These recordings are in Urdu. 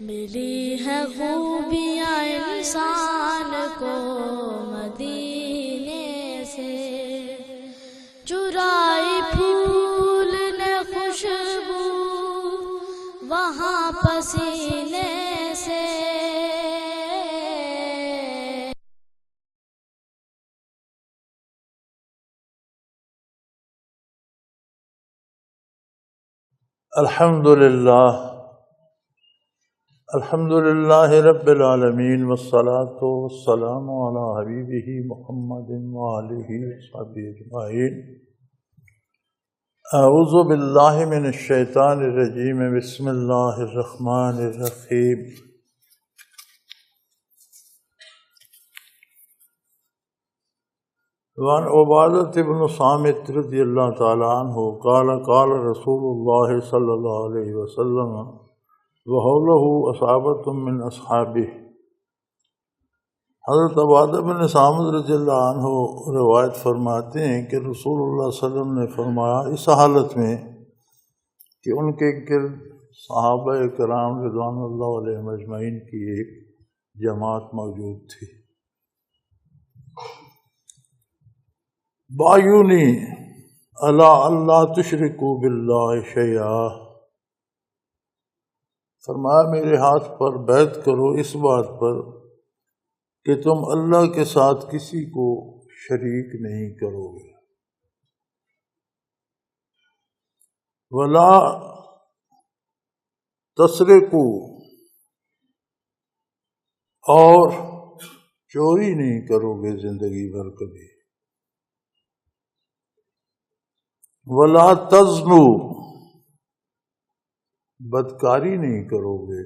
ملی ہے خوبیاں انسان کو مدینے سے، چرائی پھول نے خوشبو وہاں پسینے سے۔ الحمد للہ رب العالمین والصلاة والسلام علی حبیبہ محمد وآلہ وصحبہ اجمعین۔ اعوذ باللہ من الشیطان الرجیم، بسم اللہ الرحمن الرحیم۔ وعن عبادۃ بن صامت رضی اللہ تعالی عنہ قال قال رسول اللہ صلی اللہ علیہ وسلم وحولہ اصحابۃ من اصحابہ۔ حضرت عبادہ بن صامت رضی اللہ عنہ روایت فرماتے ہیں کہ رسول اللہ صلی اللہ علیہ وسلم نے فرمایا اس حالت میں کہ ان کے گرد صحابہ کرام رضوان اللہ علیہم اجمعین کی ایک جماعت موجود تھی۔ بایونی الا اللہ تشرکوا باللہ شیئا، فرمایا میرے ہاتھ پر بیعت کرو اس بات پر کہ تم اللہ کے ساتھ کسی کو شریک نہیں کرو گے، ولا تسرقوا، اور چوری نہیں کرو گے زندگی بھر کبھی، ولا تزنوا، بدکاری نہیں کرو گے،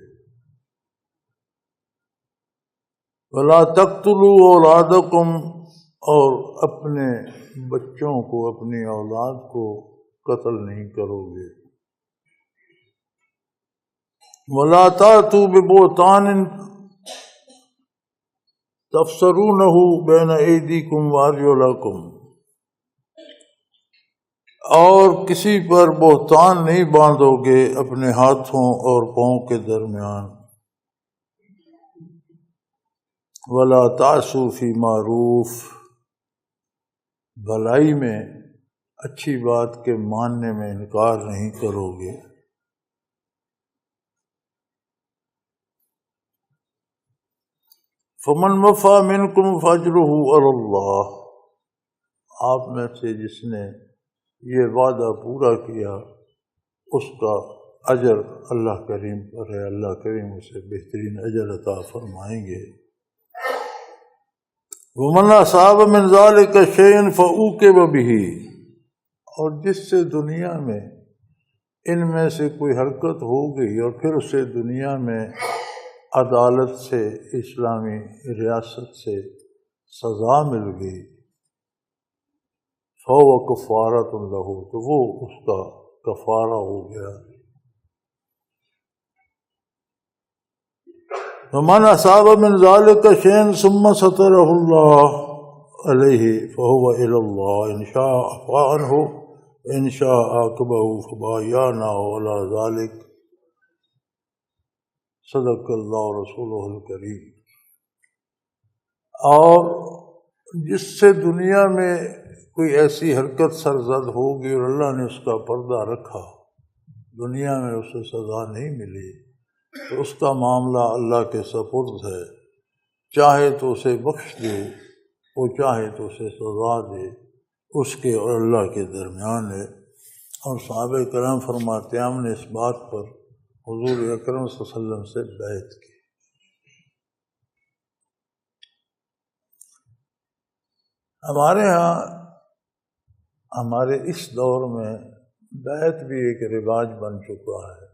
ولا تقتلوا اولادکم، اور اپنے بچوں کو اپنی اولاد کو قتل نہیں کرو گے، ولا تأتوا ببہتان تفسرونہ بین ایدیکم وارجلکم، اور کسی پر بہتان نہیں باندھو گے اپنے ہاتھوں اور پاؤں کے درمیان، ولا تعصوا فی معروف، بھلائی میں اچھی بات کے ماننے میں انکار نہیں کرو گے۔ فمن وفی منکم فاجرہ علی اللہ، آپ میں سے جس نے یہ وعدہ پورا کیا اس کا اجر اللہ کریم پر ہے، اللہ کریم اسے بہترین اجر عطا فرمائیں گے۔ ومن اصاب من ذلک شیئا فعوقب بہ، اور جس سے دنیا میں ان میں سے کوئی حرکت ہو گئی اور پھر اسے دنیا میں عدالت سے، اسلامی ریاست سے سزا مل گئی، فَهُوَ كَفَّارَةٌ لَهُ، تو وہ اس کا کفارہ ہو گیا۔ وَمَنْ أَصَابَ مِنْ ذَلِكَ شَيْئًا ثُمَّ سَتَرَهُ اللَّهُ عَلَيْهِ فَهُوَ إِلَى اللَّهِ إِنْ شَاءَ عَفَا عَنْهُ وَإِنْ شَاءَ عَاقَبَهُ فَبَايَعْنَاهُ عَلَى ذَلِكَ، صدق اللہ رسولہ الکریم۔ اور جس سے دنیا میں کوئی ایسی حرکت سرزد ہوگی اور اللہ نے اس کا پردہ رکھا، دنیا میں اسے سزا نہیں ملی، تو اس کا معاملہ اللہ کے سپرد ہے، چاہے تو اسے بخش دے، وہ چاہے تو اسے سزا دے، اس کے اور اللہ کے درمیان ہے۔ اور صحابہ کرام فرماتے ہیں ہم نے اس بات پر حضور اکرم صلی اللہ علیہ وسلم سے بیعت کی۔ ہمارے ہاں ہمارے اس دور میں بیعت بھی ایک رواج بن چکا ہے،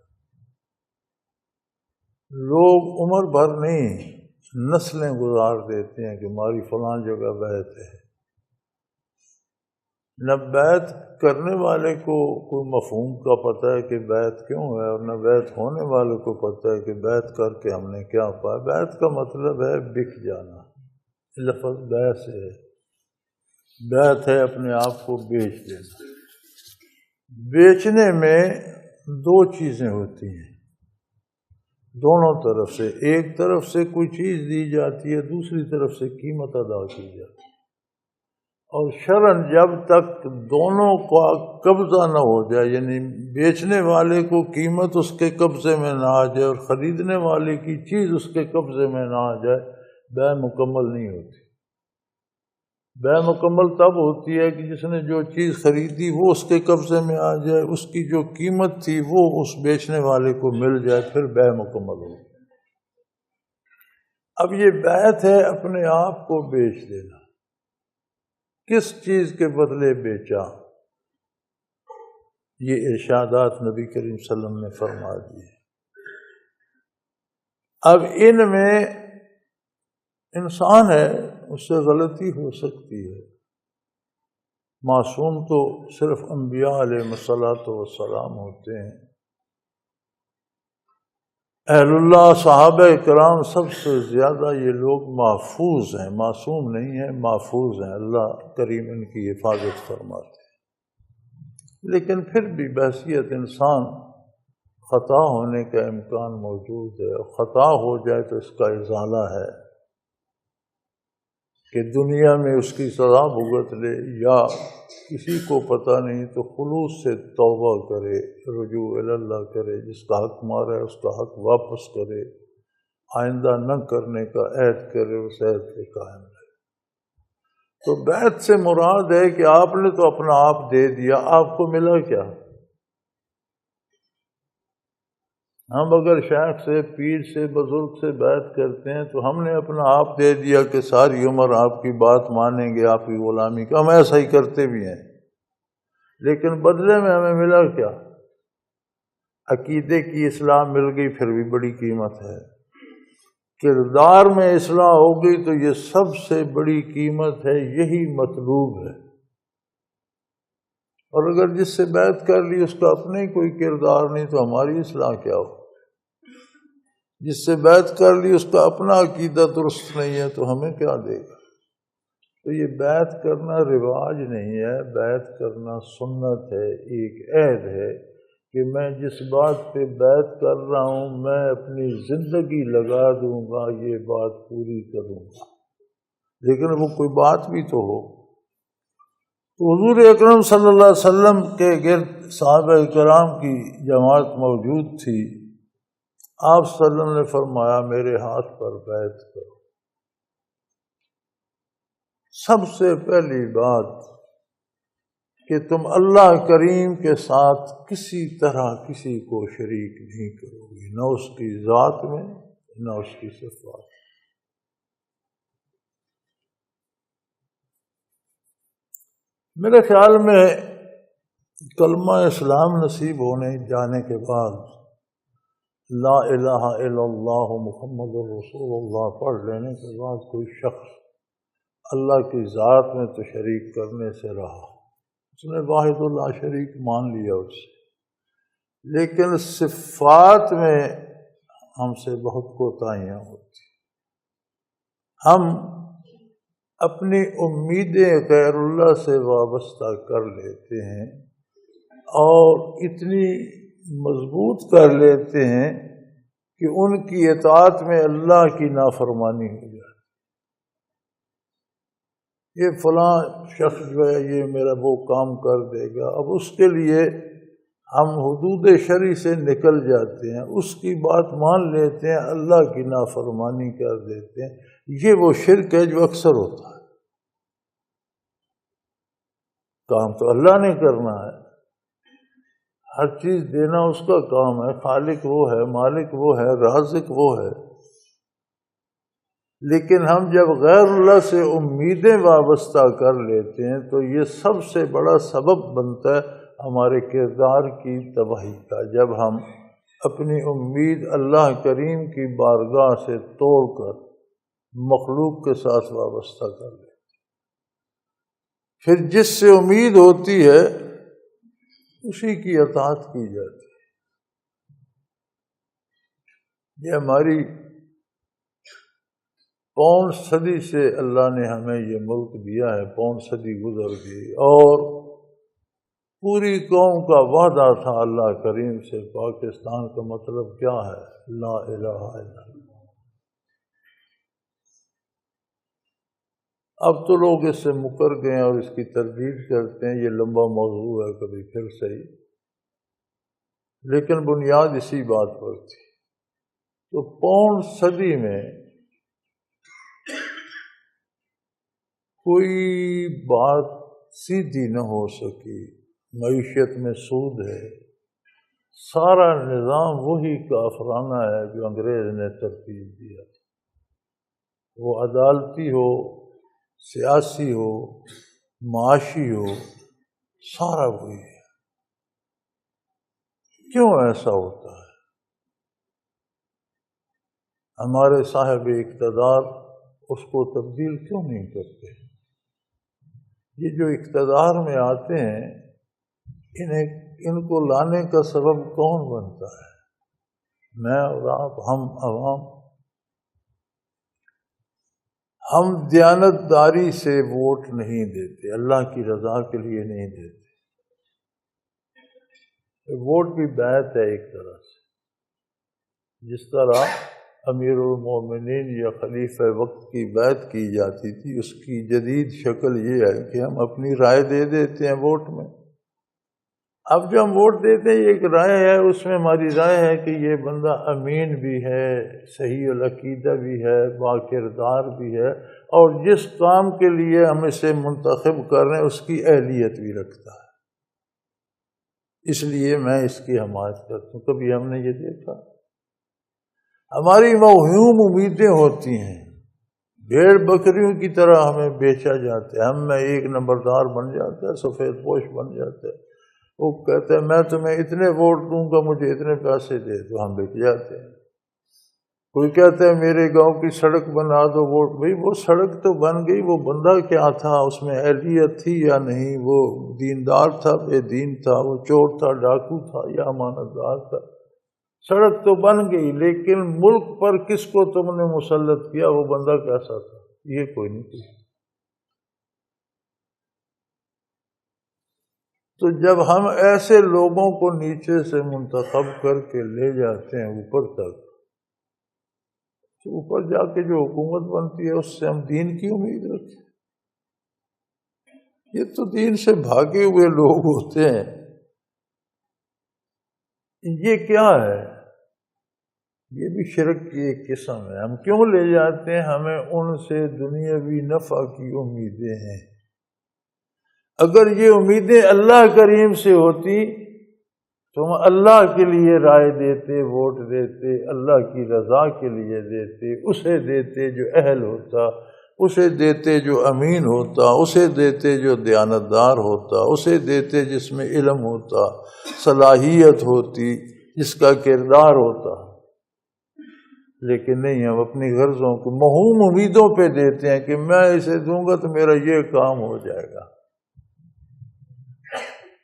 لوگ عمر بھر نہیں نسلیں گزار دیتے ہیں کہ ہماری فلاں جگہ بیعت ہے، نہ بیعت کرنے والے کو کوئی مفہوم کا پتہ ہے کہ بیعت کیوں ہے، اور نہ بیعت ہونے والے کو پتہ ہے کہ بیعت کر کے ہم نے کیا پایا۔ بیعت کا مطلب ہے بک جانا، لفظ بیع سے ہے، بیعت ہے اپنے آپ کو بیچ دینا۔ بیچنے میں دو چیزیں ہوتی ہیں، دونوں طرف سے، ایک طرف سے کوئی چیز دی جاتی ہے، دوسری طرف سے قیمت ادا کی جاتی ہے، اور شرعاً جب تک دونوں کا قبضہ نہ ہو جائے، یعنی بیچنے والے کو قیمت اس کے قبضے میں نہ آ جائے اور خریدنے والے کی چیز اس کے قبضے میں نہ آ جائے، بیع مکمل نہیں ہوتی۔ بیع مکمل تب ہوتی ہے کہ جس نے جو چیز خریدی وہ اس کے قبضے میں آ جائے، اس کی جو قیمت تھی وہ اس بیچنے والے کو مل جائے، پھر بیع مکمل ہو۔ اب یہ بیعت ہے اپنے آپ کو بیچ دینا۔ کس چیز کے بدلے بیچا؟ یہ ارشادات نبی کریم صلی اللہ علیہ وسلم نے فرما دیے۔ اب ان میں انسان ہے، اس سے غلطی ہو سکتی ہے، معصوم تو صرف انبیاء علیہ الصلاۃ والسلام ہوتے ہیں۔ اہل اللہ صحابہ کرام سب سے زیادہ یہ لوگ محفوظ ہیں، معصوم نہیں ہیں، محفوظ ہیں، اللہ کریم ان کی حفاظت فرماتے ہیں۔ لیکن پھر بھی بحیثیت انسان خطا ہونے کا امکان موجود ہے، اور خطا ہو جائے تو اس کا ازالہ ہے کہ دنیا میں اس کی سزا بھگت لے، یا کسی کو پتہ نہیں تو خلوص سے توبہ کرے، رجوع اللہ کرے، جس کا حق مارا ہے اس کا حق واپس کرے، آئندہ نہ کرنے کا عہد کرے، اس عہد پہ قائم رہے۔ تو بیعت سے مراد ہے کہ آپ نے تو اپنا آپ دے دیا، آپ کو ملا کیا؟ ہم اگر شیخ سے، پیر سے، بزرگ سے بیعت کرتے ہیں تو ہم نے اپنا آپ دے دیا کہ ساری عمر آپ کی بات مانیں گے، آپ کی غلامی کا، ہم ایسا ہی کرتے بھی ہیں، لیکن بدلے میں ہمیں ملا کیا؟ عقیدے کی اصلاح مل گئی، پھر بھی بڑی قیمت ہے۔ کردار میں اصلاح ہو گئی تو یہ سب سے بڑی قیمت ہے، یہی مطلوب ہے۔ اور اگر جس سے بیعت کر لی اس کا اپنے ہی کوئی کردار نہیں تو ہماری اصلاح کیا ہو؟ جس سے بیعت کر لی اس کا اپنا عقیدہ درست نہیں ہے تو ہمیں کیا دے گا؟ تو یہ بیعت کرنا رواج نہیں ہے، بیعت کرنا سنت ہے، ایک عہد ہے کہ میں جس بات پہ بیعت کر رہا ہوں میں اپنی زندگی لگا دوں گا، یہ بات پوری کروں گا، لیکن وہ کوئی بات بھی تو ہو۔ تو حضور اکرم صلی اللہ علیہ وسلم کے گرد صحابہ کرام کی جماعت موجود تھی، آپ صلی اللہ علیہ وسلم نے فرمایا میرے ہاتھ پر بیعت کرو۔ سب سے پہلی بات کہ تم اللہ کریم کے ساتھ کسی طرح کسی کو شریک نہیں کرو گے، نہ اس کی ذات میں نہ اس کی صفات۔ میرے خیال میں کلمہ اسلام نصیب ہونے جانے کے بعد لا الہ الا اللہ محمد رسول اللہ پڑھ لینے کے بعد کوئی شخص اللہ کی ذات میں تو شریک کرنے سے رہا، اس نے واحد لا شریک مان لیا اس سے، لیکن صفات میں ہم سے بہت کوتاہیاں ہوتی۔ ہم اپنی امیدیں غیر اللہ سے وابستہ کر لیتے ہیں اور اتنی مضبوط کر لیتے ہیں کہ ان کی اطاعت میں اللہ کی نافرمانی ہو جائے۔ یہ فلاں شخص جو ہے یہ میرا وہ کام کر دے گا، اب اس کے لیے ہم حدود شرعی سے نکل جاتے ہیں، اس کی بات مان لیتے ہیں، اللہ کی نافرمانی کر دیتے ہیں۔ یہ وہ شرک ہے جو اکثر ہوتا ہے۔ کام تو اللہ نے کرنا ہے، ہر چیز دینا اس کا کام ہے، خالق وہ ہے، مالک وہ ہے، رازق وہ ہے، لیکن ہم جب غیر اللہ سے امیدیں وابستہ کر لیتے ہیں تو یہ سب سے بڑا سبب بنتا ہے ہمارے کردار کی تباہی کا، جب ہم اپنی امید اللہ کریم کی بارگاہ سے توڑ کر مخلوق کے ساتھ وابستہ کر لیتے ہیں۔ پھر جس سے امید ہوتی ہے اسی کی اطاعت کی جاتی ہے۔ یہ ہماری 5 صدی سے اللہ نے ہمیں یہ ملک دیا ہے، 5 صدی گزر گئی، اور پوری قوم کا وعدہ تھا اللہ کریم سے، پاکستان کا مطلب کیا ہے؟ لا الہ الا اللہ۔ اب تو لوگ اس سے مکر گئے اور اس کی تردید کرتے ہیں، یہ لمبا موضوع ہے، کبھی پھر صحیح، لیکن بنیاد اسی بات پر تھی۔ تو پون صدی میں کوئی بات سیدھی نہ ہو سکی، معیشت میں سود ہے، سارا نظام وہی کافرانہ ہے جو انگریز نے ترتیب دیا، وہ عدالتی ہو، سیاسی ہو، معاشی ہو، سارا وہی ہے۔ کیوں ایسا ہوتا ہے؟ ہمارے صاحب اقتدار اس کو تبدیل کیوں نہیں کرتے؟ یہ جو اقتدار میں آتے ہیں، ان کو لانے کا سبب کون بنتا ہے؟ میں اور آپ، ہم عوام۔ ہم دیانتداری سے ووٹ نہیں دیتے، اللہ کی رضا کے لیے نہیں دیتے۔ ووٹ بھی بیعت ہے ایک طرح سے، جس طرح امیر المومنین یا خلیفہ وقت کی بیعت کی جاتی تھی، اس کی جدید شکل یہ ہے کہ ہم اپنی رائے دے دیتے ہیں ووٹ میں۔ اب جو ہم ووٹ دیتے ہیں، یہ ایک رائے ہے، اس میں ہماری رائے ہے کہ یہ بندہ امین بھی ہے، صحیح العقیدہ بھی ہے، باکردار بھی ہے، اور جس کام کے لیے ہم اسے منتخب کر رہے ہیں اس کی اہلیت بھی رکھتا ہے، اس لیے میں اس کی حمایت کرتا ہوں۔ کبھی ہم نے یہ دیکھا؟ ہماری موہوم امیدیں ہوتی ہیں، بھیڑ بکریوں کی طرح ہمیں بیچا جاتا ہے، ہم میں ایک نمبردار بن جاتا ہے، سفید پوش بن جاتا ہے، وہ کہتا ہے میں تمہیں اتنے ووٹ دوں گا، مجھے اتنے پیسے دے دو، ہم بک جاتے ہیں۔ کوئی کہتا ہے میرے گاؤں کی سڑک بنا دو، ووٹ، بھئی وہ سڑک تو بن گئی، وہ بندہ کیا تھا، اس میں اہلیت تھی یا نہیں، وہ دیندار تھا، بے دین تھا، وہ چور تھا، ڈاکو تھا یا امانت دار تھا، سڑک تو بن گئی، لیکن ملک پر کس کو تم نے مسلط کیا، وہ بندہ کیسا تھا، یہ کوئی نہیں پوچھتا۔ تو جب ہم ایسے لوگوں کو نیچے سے منتخب کر کے لے جاتے ہیں اوپر تک، تو اوپر جا کے جو حکومت بنتی ہے اس سے ہم دین کی امید رکھتے ہیں؟ یہ تو دین سے بھاگے ہوئے لوگ ہوتے ہیں۔ یہ کیا ہے؟ یہ بھی شرک کی ایک قسم ہے۔ ہم کیوں لے جاتے ہیں؟ ہمیں ان سے دنیاوی نفع کی امیدیں ہیں۔ اگر یہ امیدیں اللہ کریم سے ہوتی تو ہم اللہ کے لیے رائے دیتے، ووٹ دیتے، اللہ کی رضا کے لیے دیتے، اسے دیتے جو اہل ہوتا، اسے دیتے جو امین ہوتا، اسے دیتے جو دیانتدار ہوتا، اسے دیتے جس میں علم ہوتا، صلاحیت ہوتی، جس کا کردار ہوتا۔ لیکن نہیں، ہم اپنی غرضوں کو موہوم امیدوں پہ دیتے ہیں کہ میں اسے دوں گا تو میرا یہ کام ہو جائے گا۔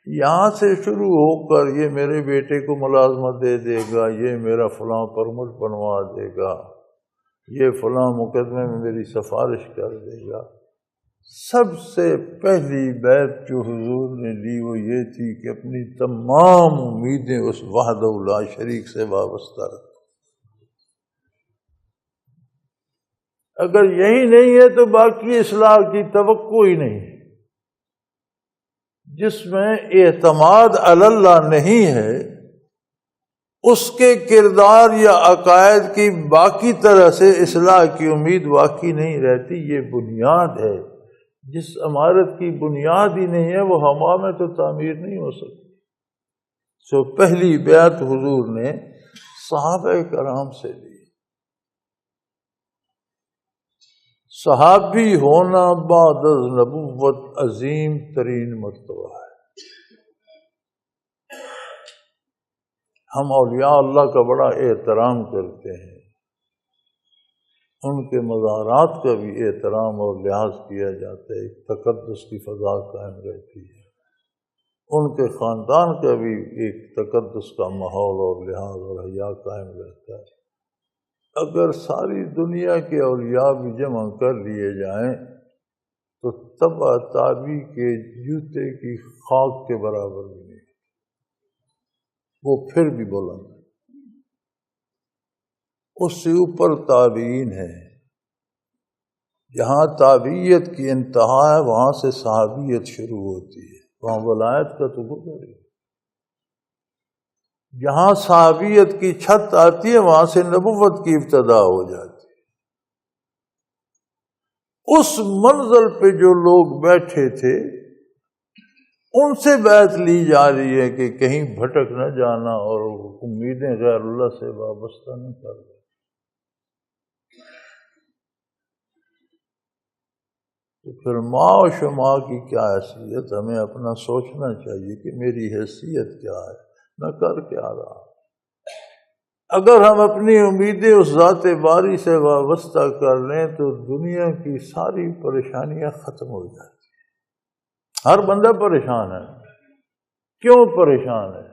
یہاں سے شروع ہو کر یہ میرے بیٹے کو ملازمت دے دے گا، یہ میرا فلاں پرمٹ بنوا دے گا، یہ فلاں مقدمے میں میری سفارش کر دے گا۔ سب سے پہلی بیعت جو حضور نے لی وہ یہ تھی کہ اپنی تمام امیدیں اس وحدہ لا شریک سے وابستہ رکھ۔ اگر یہی نہیں ہے تو باقی اصلاح کی توقع ہی نہیں۔ جس میں اعتماد علی اللہ نہیں ہے، اس کے کردار یا عقائد کی باقی طرح سے اصلاح کی امید واقعی نہیں رہتی۔ یہ بنیاد ہے، جس عمارت کی بنیاد ہی نہیں ہے وہ ہوا میں تو تعمیر نہیں ہو سکتی۔ سو پہلی بیعت حضور نے صحابہ کرام سے لی۔ صحابی ہونا بعد از نبوت عظیم ترین مرتبہ ہے۔ ہم اولیاء اللہ کا بڑا احترام کرتے ہیں، ان کے مزارات کا بھی احترام اور لحاظ کیا جاتا ہے، ایک تقدس کی فضا قائم رہتی ہے۔ ان کے خاندان کا بھی ایک تقدس کا ماحول اور لحاظ اور حیا قائم رہتا ہے۔ اگر ساری دنیا کے اولیاء بھی جمع کر لیے جائیں تو تبع تابی کے جوتے کی خاک کے برابر بھی نہیں، وہ پھر بھی بلند، اس سے اوپر تابعین ہے۔ جہاں تابعیت کی انتہا ہے وہاں سے صحابیت شروع ہوتی ہے، وہاں ولایت کا تو گزر ہے۔ جہاں صحابیت کی چھت آتی ہے وہاں سے نبوت کی ابتدا ہو جاتی ہے۔ اس منزل پہ جو لوگ بیٹھے تھے ان سے بیعت لی جا رہی ہے کہ کہیں بھٹک نہ جانا اور امیدیں غیر اللہ سے وابستہ نہ کر دیں۔ تو پھر ماں و شماع کی کیا حیثیت، ہمیں اپنا سوچنا چاہیے کہ میری حیثیت کیا ہے، میں کر کیا رہا۔ اگر ہم اپنی امیدیں اس ذات باری سے وابستہ کر لیں تو دنیا کی ساری پریشانیاں ختم ہو جاتی ہیں۔ ہر بندہ پریشان ہے، کیوں پریشان ہے؟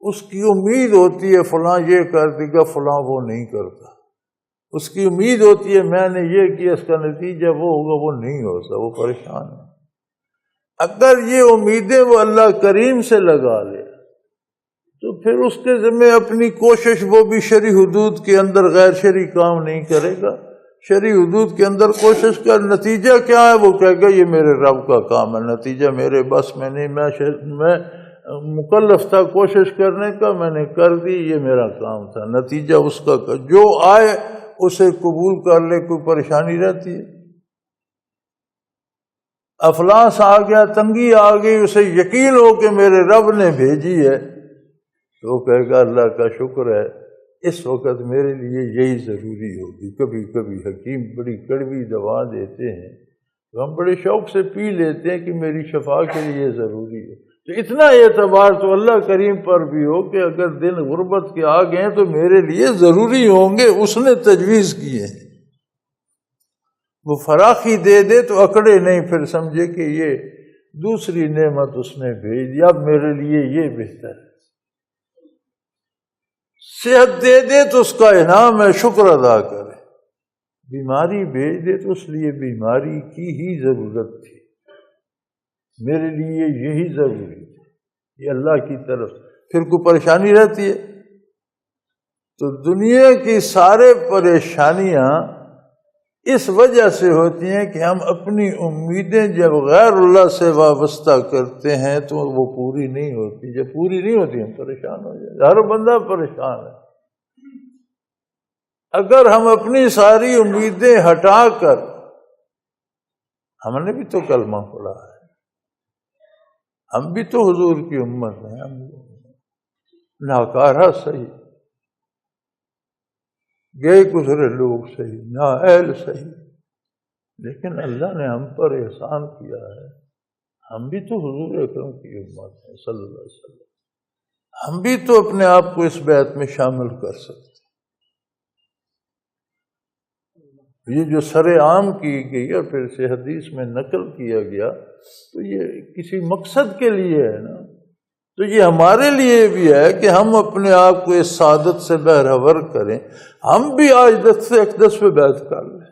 اس کی امید ہوتی ہے فلاں یہ کر دے گا، فلاں وہ نہیں کرتا۔ اس کی امید ہوتی ہے میں نے یہ کیا، اس کا نتیجہ وہ ہوگا، وہ نہیں ہوتا، وہ پریشان ہے۔ اگر یہ امیدیں وہ اللہ کریم سے لگا لے تو پھر اس کے ذمہ اپنی کوشش، وہ بھی شرعی حدود کے اندر غیر شرعی کام نہیں کرے گا، شرعی حدود کے اندر کوشش کر، نتیجہ کیا ہے وہ کہے گا یہ میرے رب کا کام ہے، نتیجہ میرے بس میں نہیں، میں مکلف تھا کوشش کرنے کا، میں نے کر دی، یہ میرا کام تھا، نتیجہ اس کا جو آئے اسے قبول کر لے، کوئی پریشانی رہتی ہے؟ افلاس آ گیا، تنگی آ گئی، اسے یقین ہو کہ میرے رب نے بھیجی ہے تو وہ کہے گا اللہ کا شکر ہے، اس وقت میرے لیے یہی ضروری ہوگی۔ کبھی کبھی حکیم بڑی کڑوی دوا دیتے ہیں تو ہم بڑے شوق سے پی لیتے ہیں کہ میری شفا کے لیے یہ ضروری ہے۔ تو اتنا اعتبار تو اللہ کریم پر بھی ہو کہ اگر دن غربت کے آ گئے تو میرے لیے ضروری ہوں گے، اس نے تجویز کیے ہیں۔ وہ فراخی دے دے تو اکڑے نہیں، پھر سمجھے کہ یہ دوسری نعمت اس نے بھیج دی، اب میرے لیے یہ بہتر ہے۔ صحت دے دے تو اس کا انعام ہے، شکر ادا کرے۔ بیماری بھیج دے تو اس لیے بیماری کی ہی ضرورت تھی، میرے لیے یہی ضروری ہے، یہ اللہ کی طرف۔ پھر کوئی پریشانی رہتی ہے تو دنیا کی سارے پریشانیاں اس وجہ سے ہوتی ہیں کہ ہم اپنی امیدیں جب غیر اللہ سے وابستہ کرتے ہیں تو وہ پوری نہیں ہوتی، جب پوری نہیں ہوتی ہم پریشان ہو جاتے، ہر بندہ پریشان ہے۔ اگر ہم اپنی ساری امیدیں ہٹا کر، ہم نے بھی تو کلمہ پڑھا ہے، ہم بھی تو حضور کی امت ہیں، ہم ناکارہ صحیح، گئے گزرے لوگ صحیح، نااہل صحیح، لیکن اللہ نے ہم پر احسان کیا ہے، ہم بھی تو حضور اکرم کی امت ہیں صلی اللہ علیہ وسلم، ہم بھی تو اپنے آپ کو اس بیعت میں شامل کر سکتے۔ یہ جو سر عام کی گئی اور پھر سے حدیث میں نقل کیا گیا تو یہ کسی مقصد کے لیے ہے نا، تو یہ ہمارے لیے بھی ہے کہ ہم اپنے آپ کو اس سعادت سے بہرور کریں، ہم بھی آج دست اقدس پہ بیعت کر لیں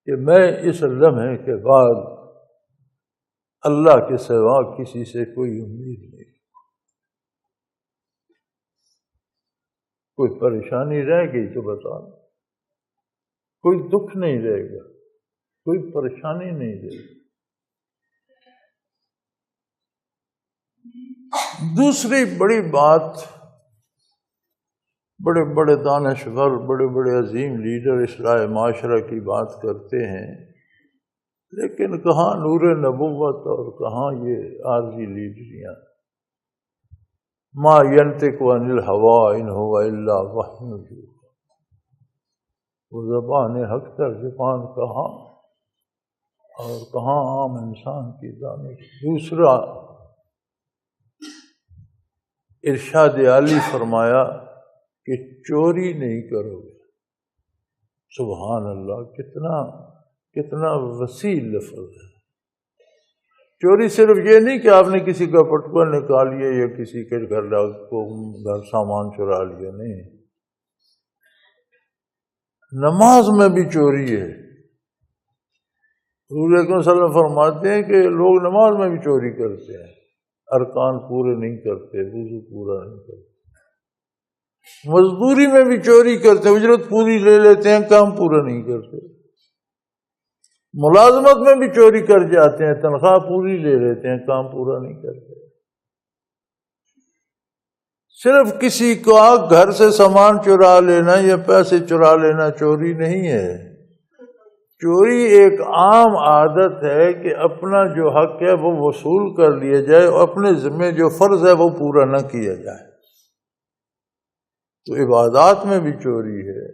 کہ میں اس لمحے کے بعد اللہ کے سوا کسی سے کوئی امید نہیں، کوئی پریشانی رہ گئی تو بتا، کوئی دکھ نہیں رہے گا، کوئی پریشانی نہیں رہے گی۔ دوسری بڑی بات، بڑے بڑے دانشور، بڑے بڑے عظیم لیڈر اصلاح معاشرہ کی بات کرتے ہیں، لیکن کہاں نور نبوت اور کہاں یہ عارضی لیڈریاں۔ ما ینطق عن الہویٰ ان ہو الا وحی یوحیٰ، وہ زبان حق ترجمان کہاں اور کہاں عام انسان کی دانش۔ دوسرا ارشاد عالی فرمایا کہ چوری نہیں کرو گے۔ سبحان اللہ، کتنا وسیع لفظ ہے۔ چوری صرف یہ نہیں کہ آپ نے کسی کا پٹکا نکال لیا یا کسی کے گھر سامان چرا لیا، نہیں، نماز میں بھی چوری ہے، حضور اکرم صلی اللہ علیہ وسلم فرماتے ہیں کہ لوگ نماز میں بھی چوری کرتے ہیں، ارکان پورے نہیں کرتے، وضو پورا نہیں کرتے، مزدوری میں بھی چوری کرتے ہیں، اجرت پوری لے لیتے ہیں، کام پورا نہیں کرتے، ملازمت میں بھی چوری کر جاتے ہیں، تنخواہ پوری لے لیتے ہیں، کام پورا نہیں کرتے۔ صرف کسی کا گھر سے سامان چرا لینا یا پیسے چرا لینا چوری نہیں ہے، چوری ایک عام عادت ہے کہ اپنا جو حق ہے وہ وصول کر لیا جائے اور اپنے ذمہ جو فرض ہے وہ پورا نہ کیا جائے۔ تو عبادات میں بھی چوری ہے،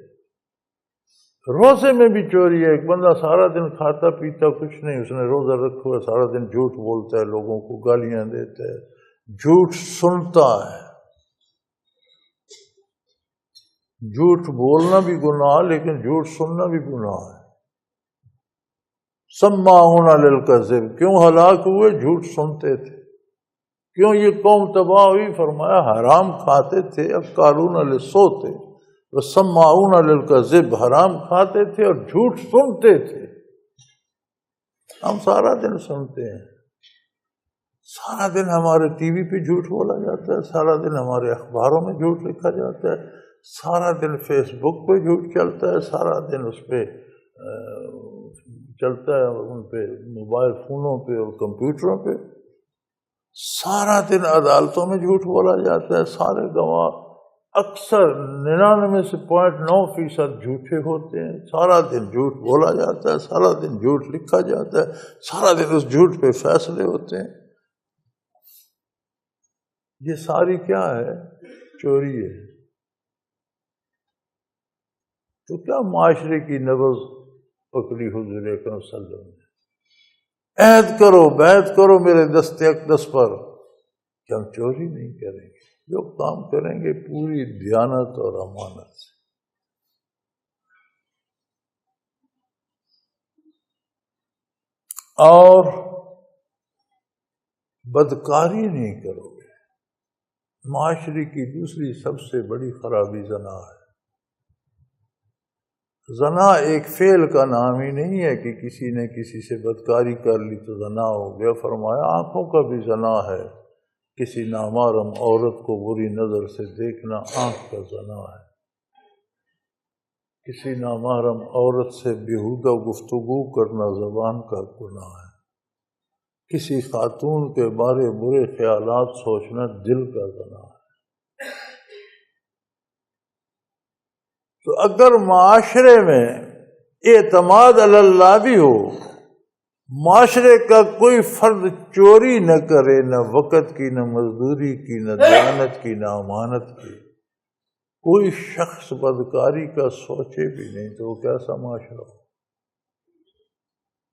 روزے میں بھی چوری ہے۔ ایک بندہ سارا دن کھاتا پیتا کچھ نہیں، اس نے روزہ رکھا ہوا، سارا دن جھوٹ بولتا ہے، لوگوں کو گالیاں دیتا ہے، جھوٹ سنتا ہے۔ جھوٹ بولنا بھی گناہ لیکن جھوٹ سننا بھی گناہ ہے۔ سماعون للکذب، کیوں ہلاک ہوئے؟ جھوٹ سنتے تھے۔ کیوں یہ قوم تباہ ہوئی؟ فرمایا حرام کھاتے تھے، اکالون للسحت وسماعون للکذب، حرام کھاتے تھے اور جھوٹ سنتے تھے۔ ہم سارا دن سنتے ہیں، سارا دن ہمارے ٹی وی پہ جھوٹ بولا جاتا ہے، سارا دن ہمارے اخباروں میں جھوٹ لکھا جاتا ہے، سارا دن فیس بک پہ جھوٹ چلتا ہے، سارا دن اس پہ چلتا ہے، ان پہ موبائل فونوں پہ اور کمپیوٹروں پہ، سارا دن عدالتوں میں جھوٹ بولا جاتا ہے۔ سارے گواہ اکثر 99.9% جھوٹے ہوتے ہیں، سارا دن جھوٹ بولا جاتا ہے، سارا دن جھوٹ لکھا جاتا ہے، سارا دن اس جھوٹ پہ فیصلے ہوتے ہیں۔ یہ ساری کیا ہے؟ چوری ہے۔ تو کیا معاشرے کی نبض پکڑی حضور اکرم صلی اللہ علیہ وسلم نے؟ عہد کرو، بیعت کرو میرے دست اقدس پر کہ ہم چوری نہیں کریں گے، جو کام کریں گے پوری دیانت اور امانت سے۔ اور بدکاری نہیں کرو گے۔ معاشرے کی دوسری سب سے بڑی خرابی زنا ہے۔ زنا ایک فعل کا نام ہی نہیں ہے کہ کسی نے کسی سے بدکاری کر لی تو زنا ہو گیا۔ فرمایا آنکھوں کا بھی زنا ہے، کسی نامحرم عورت کو بری نظر سے دیکھنا آنکھ کا زنا ہے، کسی نامحرم عورت سے بیہودہ گفتگو کرنا زبان کا گناہ ہے، کسی خاتون کے بارے برے خیالات سوچنا دل کا گناہ ہے۔ تو اگر معاشرے میں اعتماد علی اللہ بھی ہو، معاشرے کا کوئی فرد چوری نہ کرے، نہ وقت کی، نہ مزدوری کی، نہ دیانت کی، نہ امانت کی، کوئی شخص بدکاری کا سوچے بھی نہیں، تو وہ کیسا معاشرہ ہو؟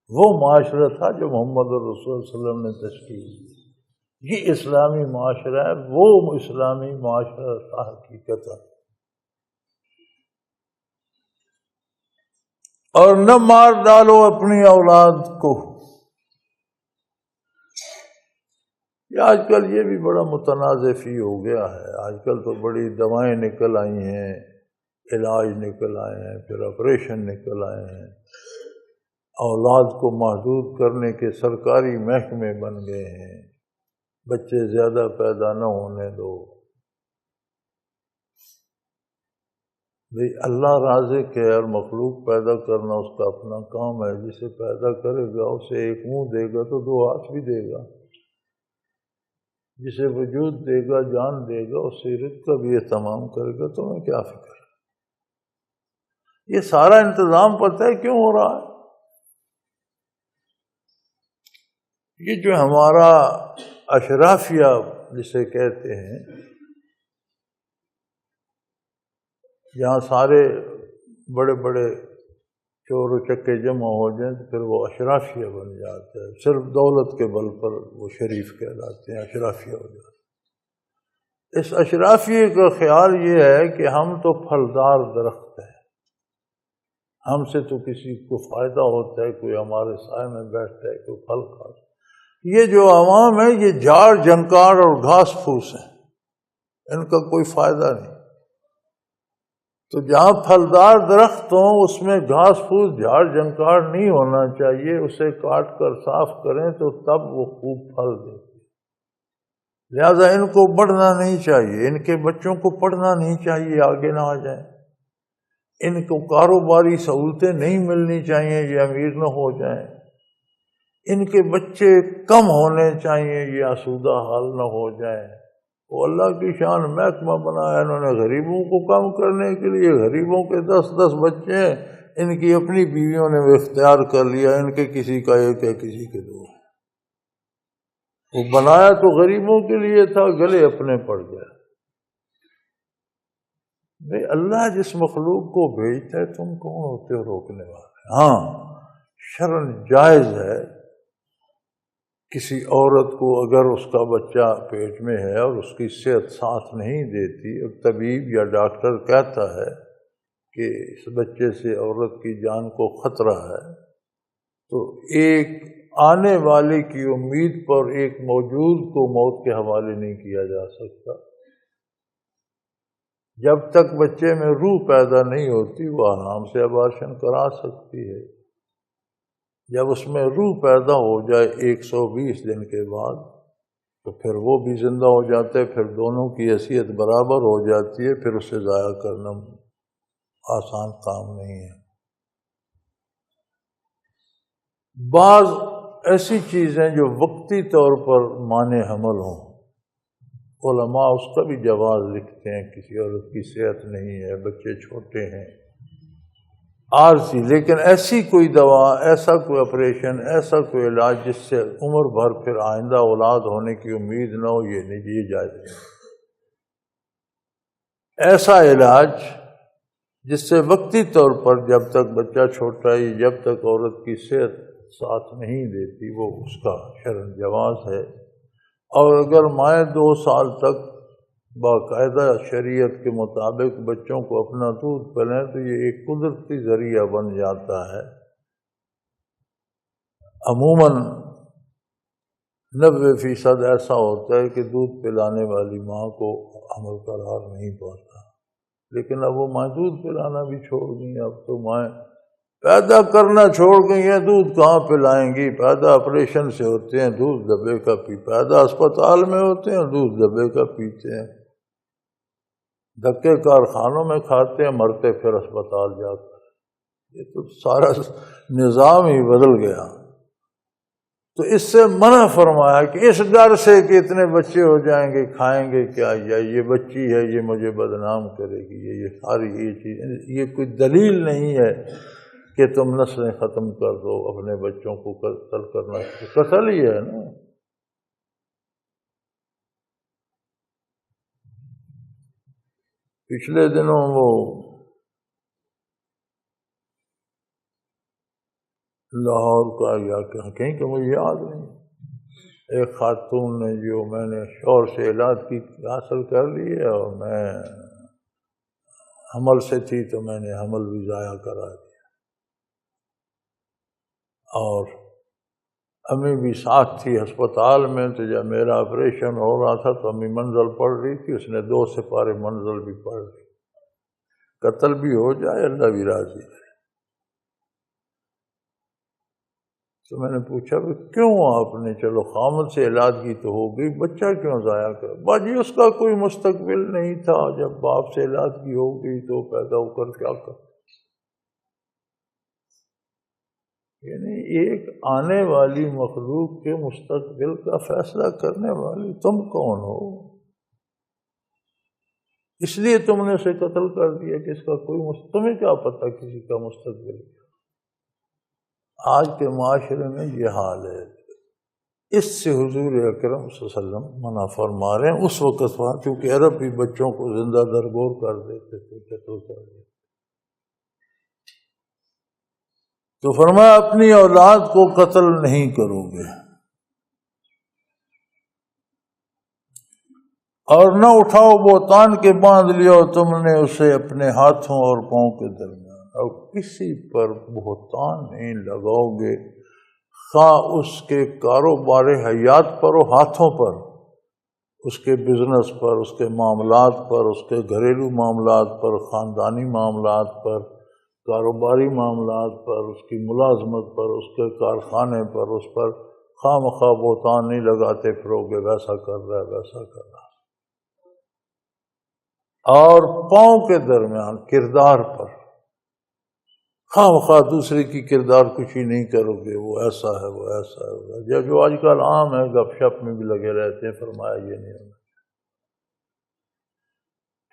وہ معاشرہ تھا جو محمد رسول صلی اللہ علیہ وسلم نے تشکیل دی۔ یہ اسلامی معاشرہ ہے، وہ اسلامی معاشرہ تھا حقیقتاً۔ اور نہ مار ڈالو اپنی اولاد کو۔ آج کل یہ بھی بڑا متنازع فی ہو گیا ہے، آج کل تو بڑی دوائیں نکل آئی ہیں، علاج نکل آئے ہیں، پھر آپریشن نکل آئے ہیں، اولاد کو محدود کرنے کے سرکاری محکمے بن گئے ہیں، بچے زیادہ پیدا نہ ہونے دو۔ بھئی اللہ رازق ہے اور مخلوق پیدا کرنا اس کا اپنا کام ہے، جسے پیدا کرے گا اسے ایک منہ دے گا تو دو ہاتھ بھی دے گا، جسے وجود دے گا، جان دے گا، اسے رزق کا بھی اہتمام کرے گا، تو ہمیں کیا فکر ہے؟ یہ سارا انتظام پتہ ہے کیوں ہو رہا ہے؟ یہ جو ہمارا اشرافیہ جسے کہتے ہیں، جہاں سارے بڑے بڑے چور و چکے جمع ہو جائیں تو پھر وہ اشرافیہ بن جاتا ہے، صرف دولت کے بل پر وہ شریف کہلاتے ہیں، اشرافیہ ہو جاتے ہیں۔ اس اشرافیہ کا خیال یہ ہے کہ ہم تو پھلدار درخت ہیں، ہم سے تو کسی کو فائدہ ہوتا ہے، کوئی ہمارے سائے میں بیٹھتا ہے، کوئی پھل کھاتا ہے۔ یہ جو عوام ہے یہ جھاڑ جھنکار اور گھاس پھوس ہیں، ان کا کوئی فائدہ نہیں۔ تو جہاں پھلدار درخت ہوں اس میں گھاس پھوس جھاڑ جھنکار نہیں ہونا چاہیے، اسے کاٹ کر صاف کریں تو تب وہ خوب پھل دے۔ لہذا ان کو بڑھنا نہیں چاہیے، ان کے بچوں کو پڑھنا نہیں چاہیے، آگے نہ آ جائیں۔ ان کو کاروباری سہولتیں نہیں ملنی چاہیے، یہ امیر نہ ہو جائیں۔ ان کے بچے کم ہونے چاہیے، یہ آسودہ حال نہ ہو جائیں۔ وہ اللہ کی شان محکمہ بنایا انہوں نے غریبوں کو کم کرنے کے لیے، غریبوں کے 10 بچے ہیں، ان کی اپنی بیویوں نے وہ اختیار کر لیا، ان کے کسی کا ایک ہے کسی کے دو۔ وہ بنایا تو غریبوں کے لیے تھا، گلے اپنے پڑ گیا۔ بھئی اللہ جس مخلوق کو بھیجتا ہے تم کون ہوتے ہو روکنے والے؟ ہاں شرعاً جائز ہے کسی عورت کو اگر اس کا بچہ پیٹ میں ہے اور اس کی صحت ساتھ نہیں دیتی اور طبیب یا ڈاکٹر کہتا ہے کہ اس بچے سے عورت کی جان کو خطرہ ہے، تو ایک آنے والے کی امید پر ایک موجود کو موت کے حوالے نہیں کیا جا سکتا۔ جب تک بچے میں روح پیدا نہیں ہوتی وہ آرام سے ابارشن کرا سکتی ہے۔ جب اس میں روح پیدا ہو جائے 120 دن کے بعد تو پھر وہ بھی زندہ ہو جاتا ہے، پھر دونوں کی حیثیت برابر ہو جاتی ہے، پھر اسے ضائع کرنا آسان کام نہیں ہے۔ بعض ایسی چیزیں جو وقتی طور پر مانع حمل ہوں، علماء اس کا بھی جواز لکھتے ہیں، کسی عورت کی صحت نہیں ہے، بچے چھوٹے ہیں، عارضی، لیکن ایسی کوئی دوا، ایسا کوئی آپریشن، ایسا کوئی علاج جس سے عمر بھر پھر آئندہ اولاد ہونے کی امید نہ ہو، یہ نہیں، یہ جائز نہیں۔ ایسا علاج جس سے وقتی طور پر جب تک بچہ چھوٹا ہے، جب تک عورت کی صحت ساتھ نہیں دیتی، وہ اس کا شرعاً جواز ہے۔ اور اگر مائیں 2 سال تک باقاعدہ شریعت کے مطابق بچوں کو اپنا دودھ پلائیں تو یہ ایک قدرتی ذریعہ بن جاتا ہے۔ عموماً 90% ایسا ہوتا ہے کہ دودھ پلانے والی ماں کو حمل قرار نہیں پاتا، لیکن اب وہ ماں دودھ پلانا بھی چھوڑ گئی، اب تو مائیں پیدا کرنا چھوڑ گئی ہیں، دودھ کہاں پلائیں گی؟ پیدا آپریشن سے ہوتے ہیں، دودھ دبے کا پیدا اسپتال میں ہوتے ہیں، دودھ دبے کا پیتے ہیں، دھکے کارخانوں میں کھاتے ہیں، مرتے پھر اسپتال جا کر۔ یہ تو سارا نظام ہی بدل گیا۔ تو اس سے منع فرمایا کہ اس ڈر سے کہ اتنے بچے ہو جائیں گے، کھائیں گے کیا، یا یہ بچی ہے یہ مجھے بدنام کرے گی، یہ ساری یہ چیز، یہ کوئی دلیل نہیں ہے کہ تم نسلیں ختم کر دو، اپنے بچوں کو قتل کرنا، قتل ہی ہے نا۔ پچھلے دنوں وہ لاہور کا یا کہیں کہ مجھے یاد نہیں، ایک خاتون نے جو میں نے شوہر سے علاج کی حاصل کر لی ہے، اور میں حمل سے تھی تو میں نے حمل بھی ضائع کرا دیا، اور امی بھی ساتھ تھی ہسپتال میں، تو جب میرا آپریشن ہو رہا تھا تو امی منزل پڑھ رہی تھی، اس نے 2 سپارے منزل بھی پڑھ لی۔ قتل بھی ہو جائے اللہ بھی راضی ہے۔ تو میں نے پوچھا کہ کیوں آپ نے، چلو خامد سے علاج کی تو ہو گئی، بچہ کیوں ضائع کر؟ باجی اس کا کوئی مستقبل نہیں تھا، جب باپ سے علاج کی ہو گئی تو پیدا ہو کر کیا کر؟ یعنی ایک آنے والی مخلوق کے مستقبل کا فیصلہ کرنے والی تم کون ہو؟ اس لیے تم نے اسے قتل کر دیا کہ اس کا کوئی تمہیں کیا پتہ کسی کا مستقبل کیا؟ آج کے معاشرے میں یہ حال ہے۔ اس سے حضور اکرم صلی اللہ علیہ وسلم منع فرما رہے ہیں اس وقت وہاں، کیونکہ عرب بھی بچوں کو زندہ درگور کر دیتے تھے، قتل کر دیتے۔ تو فرمایا اپنی اولاد کو قتل نہیں کرو گے، اور نہ اٹھاؤ بہتان کے باندھ لیا تم نے اسے اپنے ہاتھوں اور پاؤں کے درمیان، اور کسی پر بہتان نہیں لگاؤ گے، خواہ اس کے کاروبار حیات پر ہو، ہاتھوں پر اس کے بزنس پر، اس کے معاملات پر، اس کے گھریلو معاملات پر، خاندانی معاملات پر، کاروباری معاملات پر، اس کی ملازمت پر، اس کے کارخانے پر، اس پر خواہ مخواہ بہتان نہیں لگاتے پھرو کہ ویسا کر رہا ہے ویسا کر رہا ہے۔ اور پاؤں کے درمیان کردار پر خواہ مخواہ دوسرے کی کردار کشی نہیں کرو گے، وہ ایسا ہے وہ ایسا ہے، یا جو آج کل عام ہے گپ شپ میں بھی لگے رہتے ہیں، فرمایا یہ نہیں ہونا۔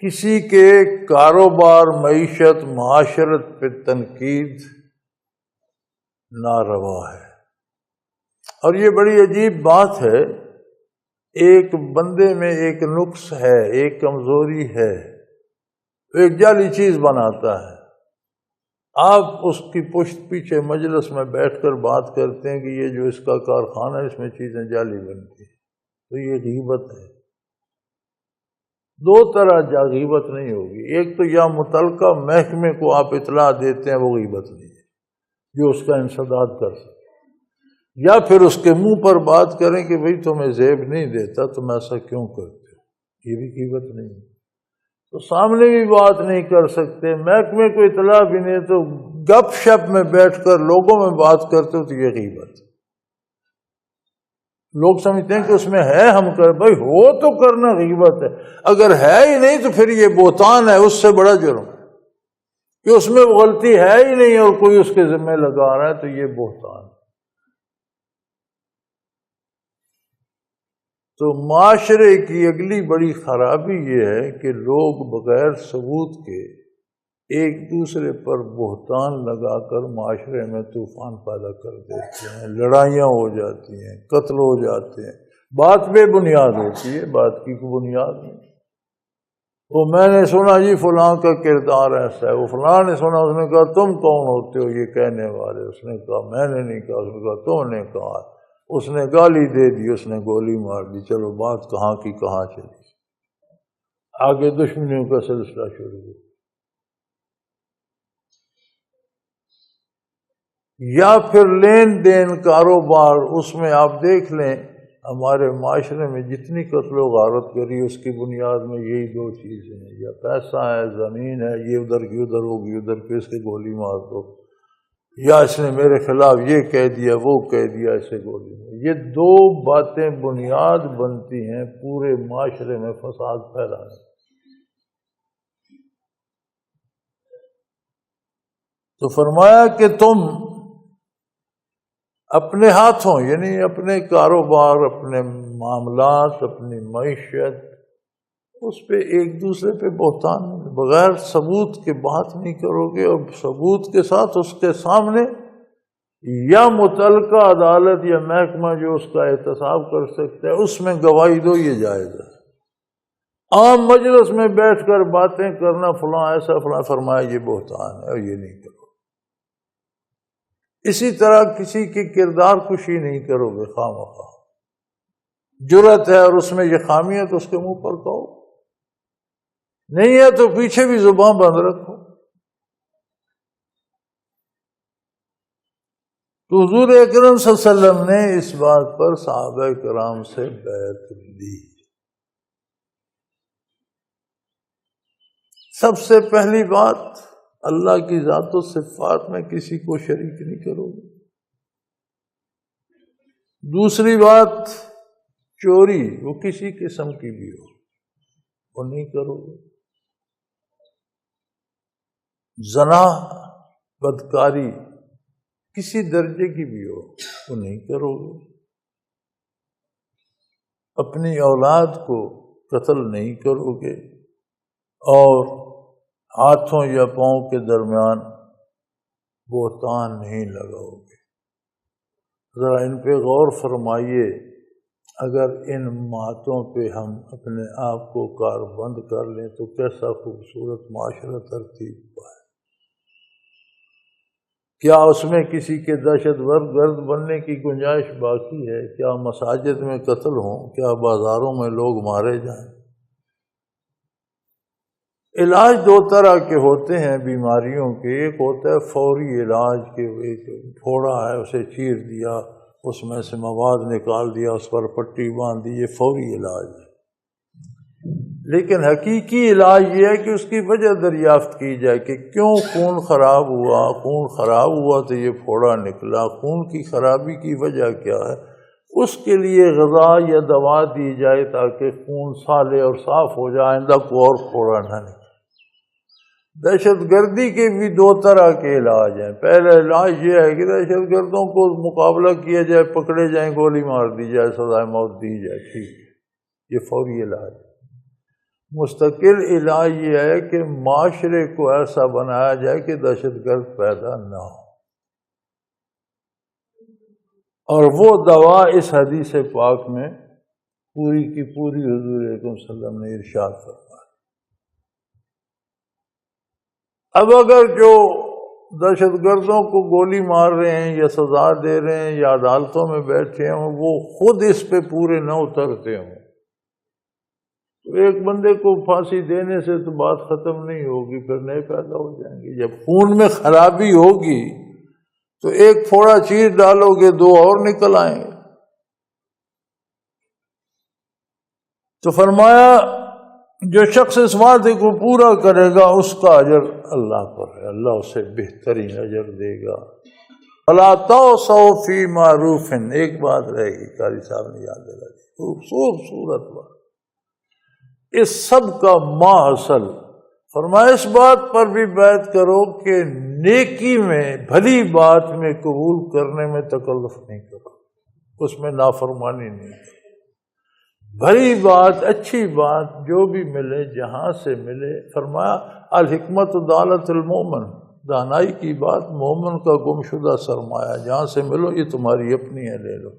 کسی کے کاروبار، معیشت، معاشرت پہ تنقید ناروا ہے۔ اور یہ بڑی عجیب بات ہے، ایک بندے میں ایک نقص ہے، ایک کمزوری ہے، ایک جعلی چیز بناتا ہے، آپ اس کی پشت پیچھے مجلس میں بیٹھ کر بات کرتے ہیں کہ یہ جو اس کا کارخانہ ہے اس میں چیزیں جعلی بنتی ہیں، تو یہ غیبت ہے۔ دو طرح غیبت نہیں ہوگی، ایک تو یا متعلقہ محکمے کو آپ اطلاع دیتے ہیں، وہ غیبت نہیں ہے جو اس کا انسداد کر سکے، یا پھر اس کے منہ پر بات کریں کہ بھئی تمہیں زیب نہیں دیتا تم ایسا کیوں کرتے ہو، یہ بھی غیبت نہیں ہے۔ تو سامنے بھی بات نہیں کر سکتے، محکمے کو اطلاع بھی نہیں، تو گپ شپ میں بیٹھ کر لوگوں میں بات کرتے ہو تو یہ غیبت۔ لوگ سمجھتے ہیں کہ اس میں ہے، ہم کر، بھائی ہو تو کرنا غیبت ہے، اگر ہے ہی نہیں تو پھر یہ بہتان ہے، اس سے بڑا جرم کہ اس میں وہ غلطی ہے ہی نہیں اور کوئی اس کے ذمہ لگا رہا ہے، تو یہ بہتان ہے۔ تو معاشرے کی اگلی بڑی خرابی یہ ہے کہ لوگ بغیر ثبوت کے ایک دوسرے پر بہتان لگا کر معاشرے میں طوفان پیدا کر دیتے ہیں، لڑائیاں ہو جاتی ہیں، قتل ہو جاتے ہیں، بات بے بنیاد ہوتی ہے، بات کی کوئی بنیاد نہیں۔ وہ میں نے سنا جی فلاں کا کردار ایسا ہے، وہ فلاں نے سنا، اس نے کہا تم کون ہوتے ہو یہ کہنے والے، اس نے کہا میں نے نہیں کہا، اس نے کہا تم نے کہا، اس نے گالی دے دی، اس نے گولی مار دی، چلو بات کہاں کی کہاں چلی، آگے دشمنیوں کا سلسلہ شروع ہوا۔ یا پھر لین دین، کاروبار، اس میں آپ دیکھ لیں ہمارے معاشرے میں جتنی قتل و غارت کری اس کی بنیاد میں یہی دو چیزیں ہیں، یا پیسہ ہے، زمین ہے، یہ ادھر کی ادھر ہوگی، ادھر پہ اس کے گولی مار دو، یا اس نے میرے خلاف یہ کہہ دیا وہ کہہ دیا، اسے گولی مار۔ یہ دو باتیں بنیاد بنتی ہیں پورے معاشرے میں فساد پھیلانے۔ تو فرمایا کہ تم اپنے ہاتھوں، یعنی اپنے کاروبار، اپنے معاملات، اپنی معیشت، اس پہ ایک دوسرے پہ بہتان بغیر ثبوت کے بات نہیں کرو گے، اور ثبوت کے ساتھ اس کے سامنے یا متعلقہ عدالت یا محکمہ جو اس کا احتساب کر سکتا ہے اس میں گواہی دو، یہ جائز ہے۔ عام مجلس میں بیٹھ کر باتیں کرنا فلاں ایسا فلاں، فرمایا یہ بہتان ہے اور یہ نہیں کرو۔ اسی طرح کسی کی کردار کشی نہیں کرو گے خواہ مخواہ، جرأت ہے اور اس میں یہ خامی ہے تو اس کے منہ پر کہو، نہیں ہے تو پیچھے بھی زبان بند رکھو۔ تو حضور اکرم صلی اللہ علیہ وسلم نے اس بات پر صحابہ کرام سے بیعت لی۔ سب سے پہلی بات، اللہ کی ذات و صفات میں کسی کو شریک نہیں کرو گے۔ دوسری بات، چوری وہ کسی قسم کی بھی ہو وہ نہیں کرو گے۔ زنا، بدکاری کسی درجے کی بھی ہو وہ نہیں کرو گے۔ اپنی اولاد کو قتل نہیں کرو گے، اور ہاتھوں یا پاؤں کے درمیان بہتان نہیں لگاؤ گے۔ ذرا ان پہ غور فرمائیے، اگر ان باتوں پہ ہم اپنے آپ کو کاربند کر لیں تو کیسا خوبصورت معاشرہ ترتیب پائے۔ کیا اس میں کسی کے دہشت گرد بننے کی گنجائش باقی ہے؟ کیا مساجد میں قتل ہوں؟ کیا بازاروں میں لوگ مارے جائیں؟ علاج دو طرح کے ہوتے ہیں بیماریوں کے، ایک ہوتا ہے فوری علاج کے، ایک پھوڑا ہے اسے چیر دیا، اس میں سے مواد نکال دیا، اس پر پٹی باندھ دی، یہ فوری علاج ہے۔ لیکن حقیقی علاج یہ ہے کہ اس کی وجہ دریافت کی جائے کہ کیوں خون خراب ہوا، خون خراب ہوا تو یہ پھوڑا نکلا، خون کی خرابی کی وجہ کیا ہے، اس کے لیے غذا یا دوا دی جائے تاکہ خون سالے اور صاف ہو جائے، آئندہ کو اور پھوڑا نہ نکلے۔ دہشت گردی کے بھی دو طرح کے علاج ہیں۔ پہلا علاج یہ ہے کہ دہشت گردوں کو مقابلہ کیا جائے، پکڑے جائیں، گولی مار دی جائے، سزائے موت دی جائے، ٹھیک ہے، یہ فوری علاج ہے۔ مستقل علاج یہ ہے کہ معاشرے کو ایسا بنایا جائے کہ دہشت گرد پیدا نہ ہو، اور وہ دوا اس حدیث پاک میں پوری کی پوری حضور اکرم صلی اللہ علیہ وسلم نے ارشاد فرمایا۔ اب اگر جو دہشت گردوں کو گولی مار رہے ہیں یا سزا دے رہے ہیں یا عدالتوں میں بیٹھے ہوں، وہ خود اس پہ پورے نہ اترتے ہوں، تو ایک بندے کو پھانسی دینے سے تو بات ختم نہیں ہوگی، پھر نئے پیدا ہو جائیں گے۔ جب خون میں خرابی ہوگی تو ایک پھوڑا چیر ڈالو گے، دو اور نکل آئیں گے۔ تو فرمایا جو شخص اس وعدے کو پورا کرے گا اس کا اجر اللہ پر ہے، اللہ اسے بہترین اجر دے گا۔ فَلَا تَوْصَوْا فِي مَعْرُوفٍ، ایک بات رہے گی، قاری صاحب نے یاد دلا دی، خوبصورت بات، اس سب کا ماحصل فرمایا اس بات پر بھی بیعت کرو کہ نیکی میں، بھلی بات میں قبول کرنے میں تکلف نہیں کرو، اس میں نافرمانی نہیں کرو۔ بھلی بات، اچھی بات جو بھی ملے، جہاں سے ملے، فرمایا الحکمت دالت المومن، دانائی کی بات مومن کا گمشدہ سرمایہ، جہاں سے ملو یہ تمہاری اپنی ہے، لے لو۔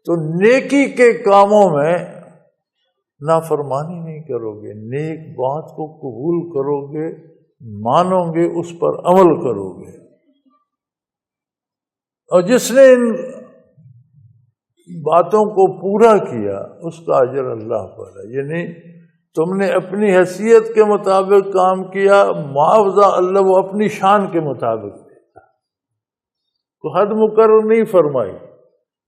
تو نیکی کے کاموں میں نافرمانی نہیں کرو گے، نیک بات کو قبول کرو گے، مانو گے، اس پر عمل کرو گے، اور جس نے ان باتوں کو پورا کیا اس کا اجر اللہ پر ہے۔ یعنی تم نے اپنی حیثیت کے مطابق کام کیا، معاوضہ اللہ وہ اپنی شان کے مطابق دیتا، تو حد مقرر نہیں فرمائی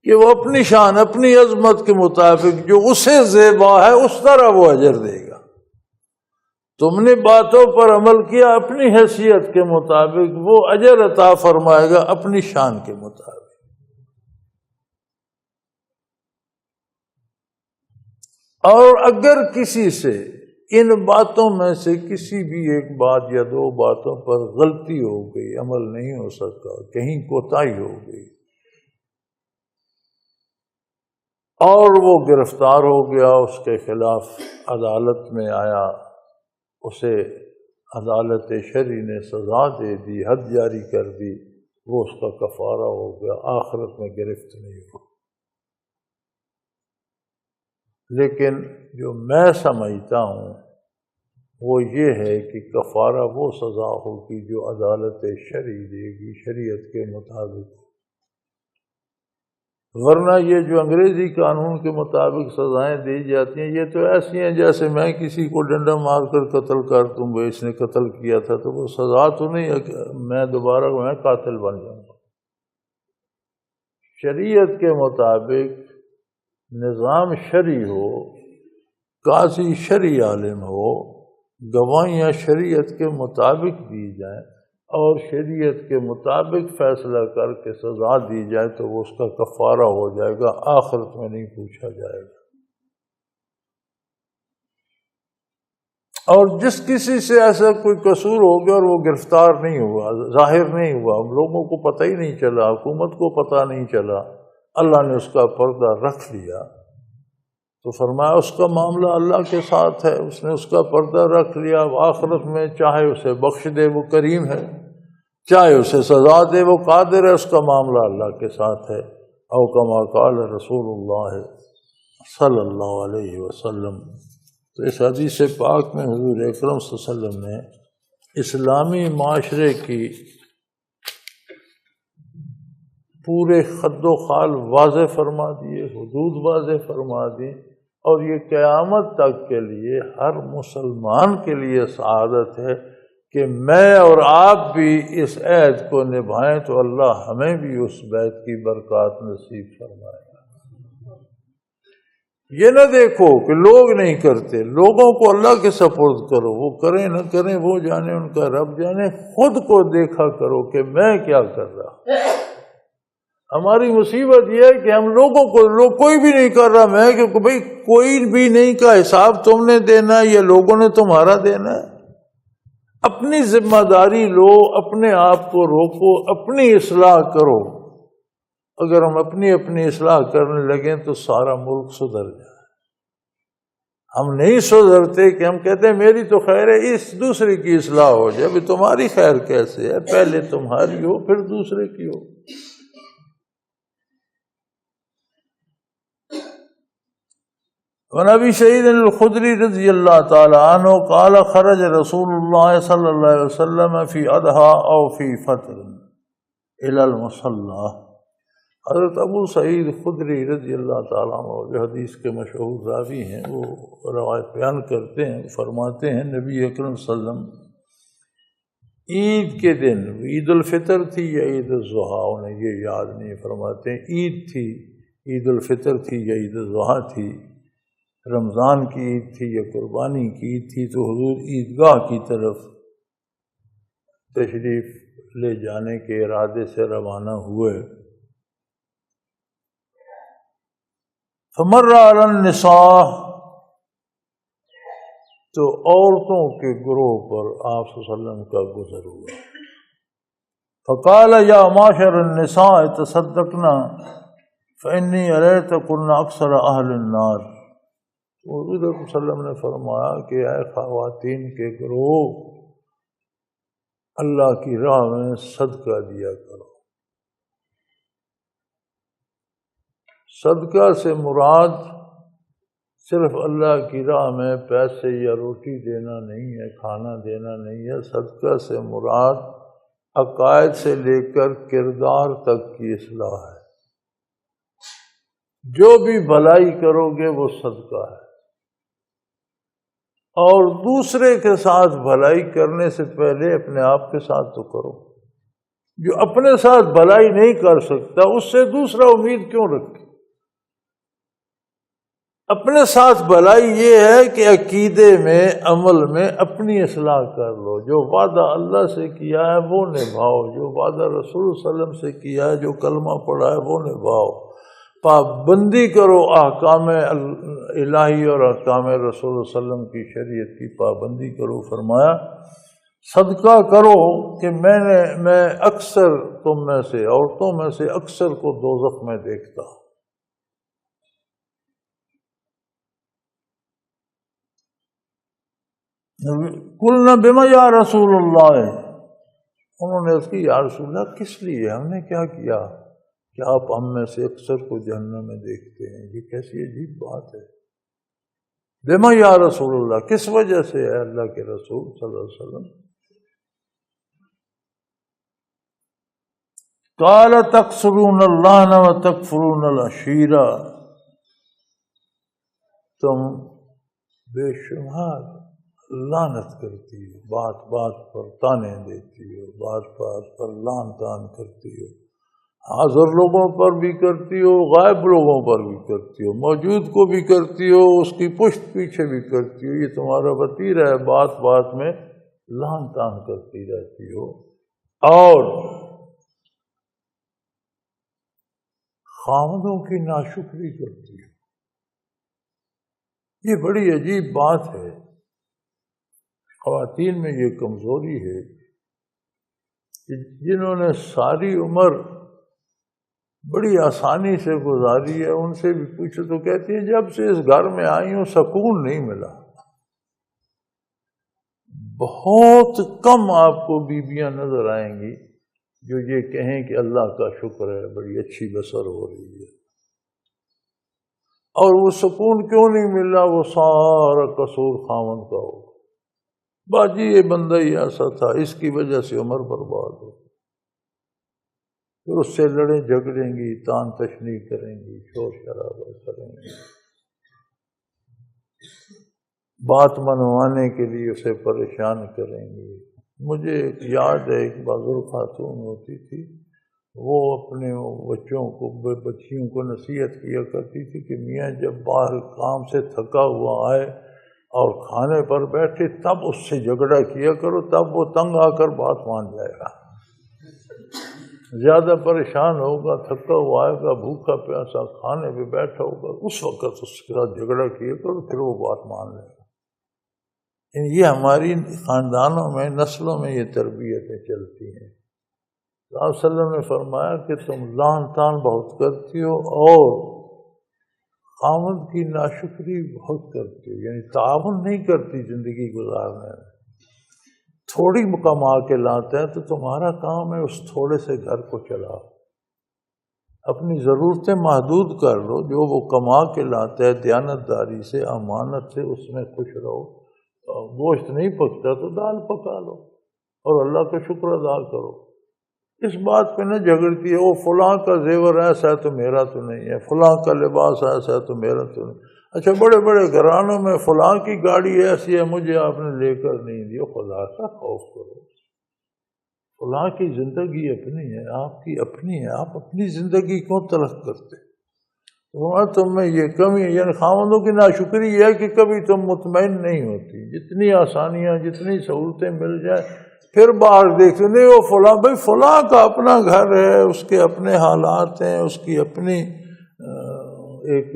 کہ وہ اپنی شان، اپنی عظمت کے مطابق جو اسے زیبا ہے اس طرح وہ اجر دے گا۔ تم نے باتوں پر عمل کیا اپنی حیثیت کے مطابق، وہ اجر عطا فرمائے گا اپنی شان کے مطابق۔ اور اگر کسی سے ان باتوں میں سے کسی بھی ایک بات یا دو باتوں پر غلطی ہو گئی، عمل نہیں ہو سکا، کہیں کوتاہی ہو گئی، اور وہ گرفتار ہو گیا، اس کے خلاف عدالت میں آیا، اسے عدالت شرعی نے سزا دے دی، حد جاری کر دی، وہ اس کا کفارہ ہو گیا، آخرت میں گرفت نہیں ہو۔ لیکن جو میں سمجھتا ہوں وہ یہ ہے کہ کفارہ وہ سزا ہوگی جو عدالت شرعی دے گی، شریعت کے مطابق، ورنہ یہ جو انگریزی قانون کے مطابق سزائیں دی جاتی ہیں، یہ تو ایسی ہیں جیسے میں کسی کو ڈنڈا مار کر قتل کر دوں، اس نے قتل کیا تھا، تو وہ سزا تو نہیں ہے کہ میں دوبارہ میں قاتل بن جاؤں گا۔ شریعت کے مطابق نظام شرعی ہو، قاضی شرعی عالم ہو، گواہیاں شریعت کے مطابق دی جائیں اور شریعت کے مطابق فیصلہ کر کے سزا دی جائے تو وہ اس کا کفارہ ہو جائے گا، آخرت میں نہیں پوچھا جائے گا۔ اور جس کسی سے ایسا کوئی قصور ہو گیا اور وہ گرفتار نہیں ہوا، ظاہر نہیں ہوا، ہم لوگوں کو پتہ ہی نہیں چلا، حکومت کو پتہ نہیں چلا، اللہ نے اس کا پردہ رکھ لیا، تو فرمایا اس کا معاملہ اللہ کے ساتھ ہے، اس نے اس کا پردہ رکھ لیا، آخرت میں چاہے اسے بخش دے وہ کریم ہے، چاہے اسے سزا دے وہ قادر ہے، اس کا معاملہ اللہ کے ساتھ ہے۔ او کما قال رسول اللہ صلی اللہ علیہ وسلم۔ تو اس حدیث پاک میں حضور اکرم صلی اللہ علیہ وسلم نے اسلامی معاشرے کی پورے خد و خال واضح فرما دیے، حدود واضح فرما دی، اور یہ قیامت تک کے لیے ہر مسلمان کے لیے سعادت ہے کہ میں اور آپ بھی اس عہد کو نبھائیں تو اللہ ہمیں بھی اس بیعت کی برکات نصیب فرمائے۔ یہ نہ دیکھو کہ لوگ نہیں کرتے، لوگوں کو اللہ کے سپرد کرو، وہ کریں نہ کریں وہ جانے، ان کا رب جانے، خود کو دیکھا کرو کہ میں کیا کر رہا۔ ہماری مصیبت یہ ہے کہ ہم لوگوں کو کوئی بھی نہیں کر رہا، میں کہ بھئی کوئی بھی نہیں کا حساب تم نے دینا ہے یا لوگوں نے تمہارا دینا ہے؟ اپنی ذمہ داری لو، اپنے آپ کو روکو، اپنی اصلاح کرو۔ اگر ہم اپنی اصلاح کرنے لگیں تو سارا ملک سدھر جائے۔ ہم نہیں سدھرتے کہ ہم کہتے ہیں میری تو خیر ہے، اس دوسرے کی اصلاح ہو جائے۔ ابھی تمہاری خیر کیسے ہے؟ پہلے تمہاری ہو پھر دوسرے کی ہو۔ وعن ابی سعید الخدری رضی اللہ تعالی عنہ قال خرج رسول اللہ صلی اللہ علیہ وسلم فی اضحیٰ او فی فطر الی المصلی۔ حضرت ابو سعید خدری رضی اللہ تعالیٰ عنہ جو حدیث کے مشہور راوی ہیں، وہ روایت بیان کرتے ہیں، فرماتے ہیں نبی اکرم صلی اللہ علیہ وسلم عید کے دن، عید الفطر تھی یا عید الاضحیٰ انہیں یہ یاد نہیں، فرماتے ہیں عید تھی، عید الفطر تھی یا عید الاضحیٰ تھی، رمضان کی عید تھی یا قربانی کی عید تھی، تو حضور عیدگاہ کی طرف تشریف لے جانے کے ارادے سے روانہ ہوئے۔ فمر علی النساء، تو عورتوں کے گروہ پر آپ صلی اللہ علیہ وسلم کا گزر ہوا۔ فقال یا معاشر النساء تصدقنا فانی اریتکن اکثر اہل النار۔ حضور صلی اللہ علیہ وسلم نے فرمایا کہ اے خواتین کے گروہ، اللہ کی راہ میں صدقہ دیا کرو۔ صدقہ سے مراد صرف اللہ کی راہ میں پیسے یا روٹی دینا نہیں ہے، کھانا دینا نہیں ہے۔ صدقہ سے مراد عقائد سے لے کر کردار تک کی اصلاح ہے۔ جو بھی بھلائی کرو گے وہ صدقہ ہے، اور دوسرے کے ساتھ بھلائی کرنے سے پہلے اپنے آپ کے ساتھ تو کرو۔ جو اپنے ساتھ بھلائی نہیں کر سکتا اس سے دوسرا امید کیوں رکھے؟ اپنے ساتھ بھلائی یہ ہے کہ عقیدے میں، عمل میں اپنی اصلاح کر لو۔ جو وعدہ اللہ سے کیا ہے وہ نبھاؤ، جو وعدہ رسول صلی اللہ علیہ وسلم سے کیا ہے، جو کلمہ پڑھا ہے وہ نبھاؤ۔ پابندی کرو احکام الہی اور احکام رسول صلی اللہ علیہ وسلم کی شریعت کی پابندی کرو۔ فرمایا صدقہ کرو کہ میں اکثر تم میں سے، عورتوں میں سے اکثر کو دوزخ میں دیکھتا ہوں۔ قلنا بما یا رسول اللہ، انہوں نے اس کی یا رسول اللہ کس لیے، ہم نے کیا کیا کہ آپ ہم میں سے اکثر کو جہنم میں دیکھتے ہیں؟ یہ کیسی عجیب بات ہے۔ بما یا رسول اللہ، کس وجہ سے ہے اللہ کے رسول صلی اللہ علیہ وسلم؟ قال تکسرون اللعن وتکفرون العشیرہ، تم بے شمار لعنت کرتی ہو، بات بات پر تانے دیتی ہو، بات بات پر لعن تان کرتی ہو، حاضر لوگوں پر بھی کرتی ہو، غائب لوگوں پر بھی کرتی ہو، موجود کو بھی کرتی ہو، اس کی پشت پیچھے بھی کرتی ہو۔ یہ تمہارا وتیرہ ہے، بات بات میں لعن تان کرتی رہتی ہو، اور خاوندوں کی ناشکری کرتی ہو۔ یہ بڑی عجیب بات ہے۔ خواتین میں یہ کمزوری ہے کہ جنہوں نے ساری عمر بڑی آسانی سے گزاری ہے، ان سے بھی پوچھو تو کہتی ہیں جب سے اس گھر میں آئی ہوں سکون نہیں ملا۔ بہت کم آپ کو بیویاں نظر آئیں گی جو یہ کہیں کہ اللہ کا شکر ہے، بڑی اچھی بسر ہو رہی ہے۔ اور وہ سکون کیوں نہیں ملا؟ وہ سارا قصور خاوند کا ہو، باجی یہ بندہ ہی ایسا تھا، اس کی وجہ سے عمر برباد ہو۔ پھر اس سے لڑیں جھگڑیں گی، تان تشنی کریں گی، شور شرابہ کریں گی، بات منوانے کے لیے اسے پریشان کریں گی۔ مجھے ایک یاد ہے، ایک بزرگ خاتون ہوتی تھی، وہ اپنے بچیوں کو نصیحت کیا کرتی تھی کہ میاں جب باہر کام سے تھکا ہوا آئے اور کھانے پر بیٹھے تب اس سے جھگڑا کیا کرو، تب وہ تنگ آ کر بات مان جائے گا۔ زیادہ پریشان ہوگا، تھکا ہوا آئے گا، بھوکا پیاسا کھانے پہ بیٹھا ہوگا، اس وقت اس کے ساتھ جھگڑا کیا کرو، پھر وہ بات مان لے گا۔ یہ ہماری خاندانوں میں، نسلوں میں یہ تربیتیں چلتی ہیں۔ اللہ علیہ وسلم نے فرمایا کہ تم لعن طعن بہت کرتی ہو اور خاوند کی ناشکری بہت کرتی ہو، یعنی تعاون نہیں کرتی زندگی گزارنے میں۔ تھوڑی کما کے لاتے ہیں تو تمہارا کام ہے اس تھوڑے سے گھر کو چلاؤ، اپنی ضرورتیں محدود کر لو، جو وہ کما کے لاتے ہے دیانتداری سے، امانت سے، اس میں خوش رہو۔ گوشت نہیں پکتا تو دال پکا لو اور اللہ کا شکر ادا کرو۔ اس بات پہ نہ جھگڑتی ہے وہ فلاں کا زیور ایسا ہے تو میرا تو نہیں ہے، فلاں کا لباس ایسا ہے تو میرا تو نہیں۔ اچھا بڑے بڑے گھرانوں میں فلاں کی گاڑی ایسی ہے، مجھے آپ نے لے کر نہیں دی، خدا کا خوف کرو۔ فلاں کی زندگی اپنی ہے، آپ کی اپنی ہے، آپ اپنی زندگی کیوں تلخ کرتے؟ تم میں یہ کمی ہے، یعنی خاوندوں کی ناشکری یہ ہے کہ کبھی تم مطمئن نہیں ہوتی، جتنی آسانیاں، جتنی سہولتیں مل جائیں پھر باہر دیکھتے نہیں، وہ فلاں، بھائی فلاں کا اپنا گھر ہے، اس کے اپنے حالات ہیں، اس کی اپنی ایک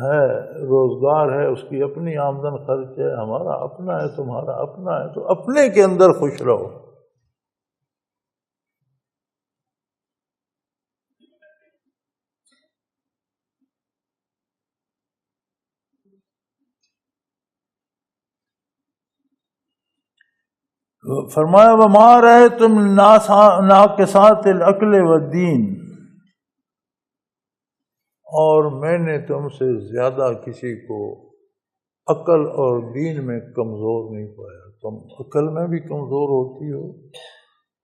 ہے روزگار ہے، اس کی اپنی آمدن خرچ ہے، ہمارا اپنا ہے، تمہارا اپنا ہے، تو اپنے کے اندر خوش رہو۔ فرمایا وما رأیتم ناقصات العقل والدین، اور میں نے تم سے زیادہ کسی کو عقل اور دین میں کمزور نہیں پایا۔ تم عقل میں بھی کمزور ہوتی ہو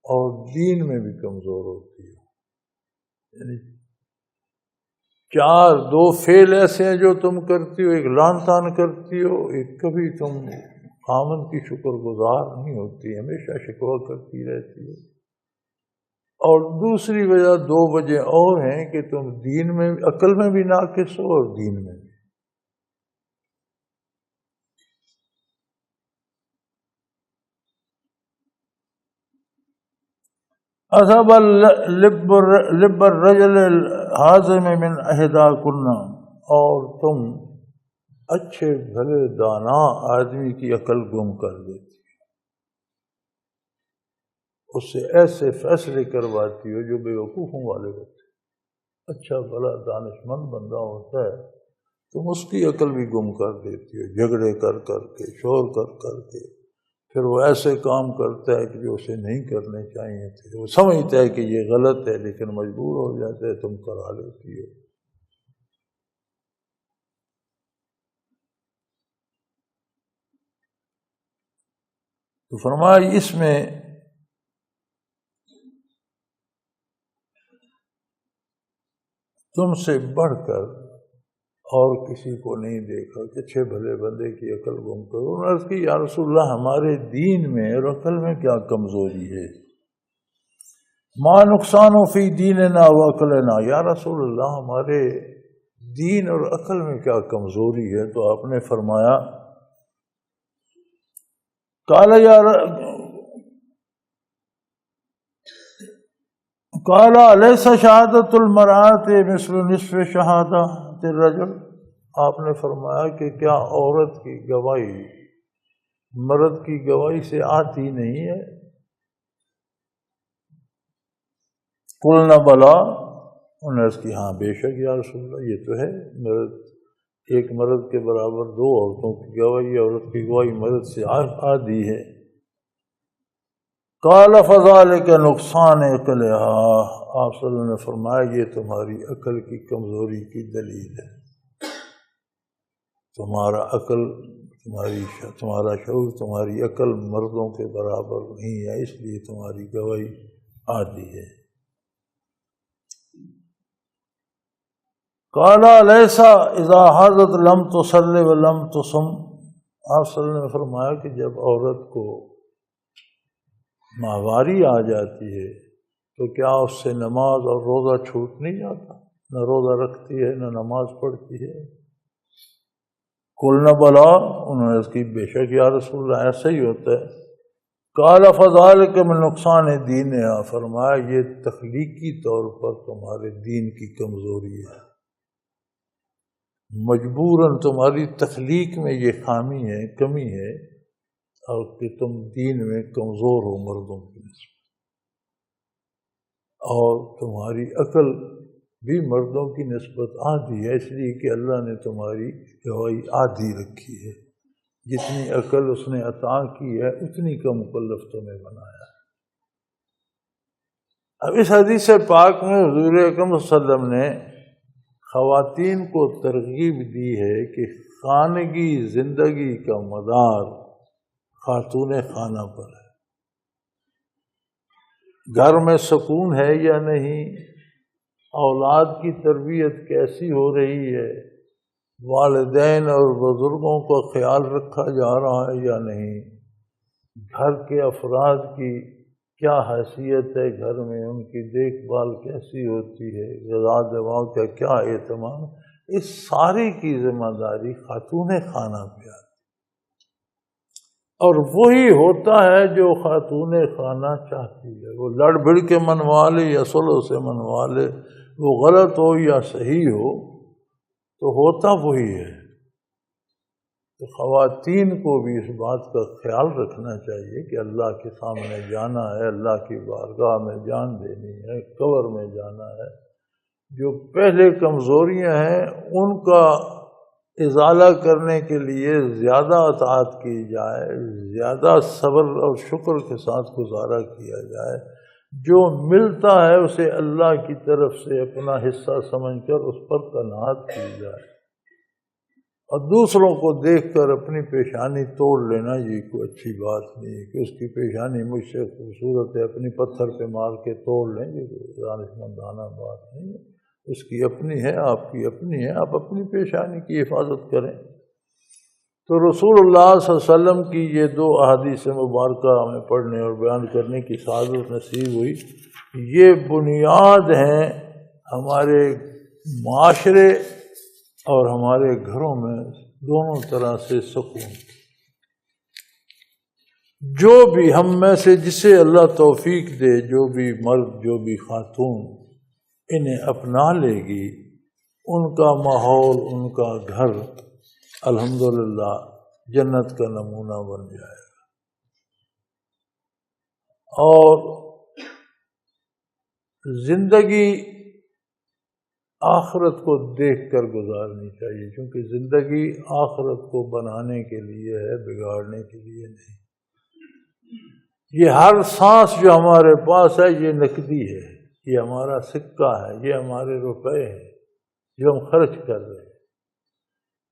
اور دین میں بھی کمزور ہوتی ہو، یعنی دو فعل ایسے ہیں جو تم کرتی ہو، ایک لعن طعن کرتی ہو، ایک کبھی تم خاوند کی شکر گزار نہیں ہوتی، ہمیشہ شکوہ کرتی رہتی ہے۔ اور دوسری وجہ، دو وجہ اور ہیں کہ تم دین میں، عقل میں بھی ناقص ہو اور دین میں بھی۔ اصحب لب الرجل الحازم من احداکن، اور تم اچھے بھلے دانا آدمی کی عقل گم کر دیتی، اس سے ایسے فیصلے کرواتی ہو جو بے وقوفوں والے ہوتے۔ اچھا بھلا دانش مند بندہ ہوتا ہے، تم اس کی عقل بھی گم کر دیتی ہو، جھگڑے کر کر کے، شور کر کر کے، پھر وہ ایسے کام کرتا ہے کہ جو اسے نہیں کرنے چاہیے تھے، وہ سمجھتا ہے کہ یہ غلط ہے لیکن مجبور ہو جاتا ہے، تم کرا لیتی ہو۔ تو فرمایا اس میں تم سے بڑھ کر اور کسی کو نہیں دیکھا کہ اچھے بھلے بندے کی عقل گم کرو۔ انہوں نے عرض کی یا رسول اللہ ہمارے دین میں اور عقل میں کیا کمزوری ہے؟ ما نقصان فی دیننا و عقلنا، یا رسول اللہ ہمارے دین اور عقل میں کیا کمزوری ہے؟ تو آپ نے فرمایا قال الیس شہادت المرأۃ مثل نصف شہادت الرجل، آپ نے فرمایا کہ کیا عورت کی گواہی مرد کی گواہی سے آتی نہیں ہے؟ قلنا بلا، انہوں نے اس کی ہاں بے شک یا رسول اللہ یہ تو ہے، ایک مرد کے برابر دو عورتوں کی گواہی، عورت کی گواہی مرد سے آدھی ہے۔ قال فذلک نقصان عقلھا، آپ صلی اللہ علیہ وسلم نے فرمایا یہ تمہاری عقل کی کمزوری کی دلیل ہے، تمہارا عقل، تمہارا شعور، تمہاری عقل مردوں کے برابر نہیں ہے، اس لیے تمہاری گواہی آدھی ہے۔ قال الیس اذا حاضت لم تصلی ولم تصم، آپ صلی اللہ علیہ وسلم نے فرمایا کہ جب عورت کو ماہواری آ جاتی ہے تو کیا اس سے نماز اور روزہ چھوٹ نہیں جاتا؟ نہ روزہ رکھتی ہے نہ نماز پڑھتی ہے۔ قلنا بلا، انہوں نے اس کی بے شک یا رسول اللہ ایسا ہی ہوتا ہے۔ قال فذلک من نقصان دین ہے، فرمایا یہ تخلیقی طور پر تمہارے دین کی کمزوری ہے، مجبوراً تمہاری تخلیق میں یہ خامی ہے، کمی ہے، اور کہ تم دین میں کمزور ہو مردوں کی نسبت، اور تمہاری عقل بھی مردوں کی نسبت آدھی ہے، اس لیے کہ اللہ نے تمہاری گواہی آدھی رکھی ہے، جتنی عقل اس نے عطا کی ہے اتنی کا مکلف تمہیں بنایا۔ اب اس حدیث پاک میں حضور اکرم صلی اللہ علیہ وسلم نے خواتین کو ترغیب دی ہے کہ خانگی زندگی کا مدار خاتون خانہ پر ہے۔ گھر میں سکون ہے یا نہیں، اولاد کی تربیت کیسی ہو رہی ہے، والدین اور بزرگوں کا خیال رکھا جا رہا ہے یا نہیں، گھر کے افراد کی کیا حیثیت ہے، گھر میں ان کی دیکھ بھال کیسی ہوتی ہے، غذا دواؤں کا کیا اہتمام، اس ساری کی ذمہ داری خاتون خانہ پہ آتی اور وہی ہوتا ہے جو خاتون خانہ چاہتی ہے۔ وہ لڑ بھڑ کے منوا لے یا صلح سے منوا لے، وہ غلط ہو یا صحیح ہو، تو ہوتا وہی ہے۔ تو خواتین کو بھی اس بات کا خیال رکھنا چاہیے کہ اللہ کے سامنے جانا ہے، اللہ کی بارگاہ میں جان دینی ہے، قبر میں جانا ہے۔ جو پہلے کمزوریاں ہیں ان کا ازالہ کرنے کے لیے زیادہ اطاعت کی جائے، زیادہ صبر اور شکر کے ساتھ گزارا کیا جائے، جو ملتا ہے اسے اللہ کی طرف سے اپنا حصہ سمجھ کر اس پر قناعت کی جائے، اور دوسروں کو دیکھ کر اپنی پیشانی توڑ لینا یہ کوئی اچھی بات نہیں ہے کہ اس کی پیشانی مجھ سے خوبصورت ہے، اپنی پتھر پہ مار کے توڑ لیں، یہ کوئی دانشمندانہ بات نہیں ہے۔ اس کی اپنی ہے، آپ کی اپنی ہے، آپ اپنی پیشانی کی حفاظت کریں۔ تو رسول اللہ صلی اللہ علیہ وسلم کی یہ دو احادیث مبارکہ ہمیں پڑھنے اور بیان کرنے کی سعادت نصیب ہوئی، یہ بنیاد ہیں ہمارے معاشرے اور ہمارے گھروں میں دونوں طرح سے سکون۔ جو بھی ہم میں سے جسے اللہ توفیق دے، جو بھی مرد جو بھی خاتون انہیں اپنا لے گی، ان کا ماحول، ان کا گھر الحمدللہ جنت کا نمونہ بن جائے گا۔ اور زندگی آخرت کو دیکھ کر گزارنی چاہیے، کیونکہ زندگی آخرت کو بنانے کے لیے ہے، بگاڑنے کے لیے نہیں۔ یہ ہر سانس جو ہمارے پاس ہے یہ نقدی ہے، یہ ہمارا سکہ ہے، یہ ہمارے روپے ہیں جو ہم خرچ کر رہے ہیں،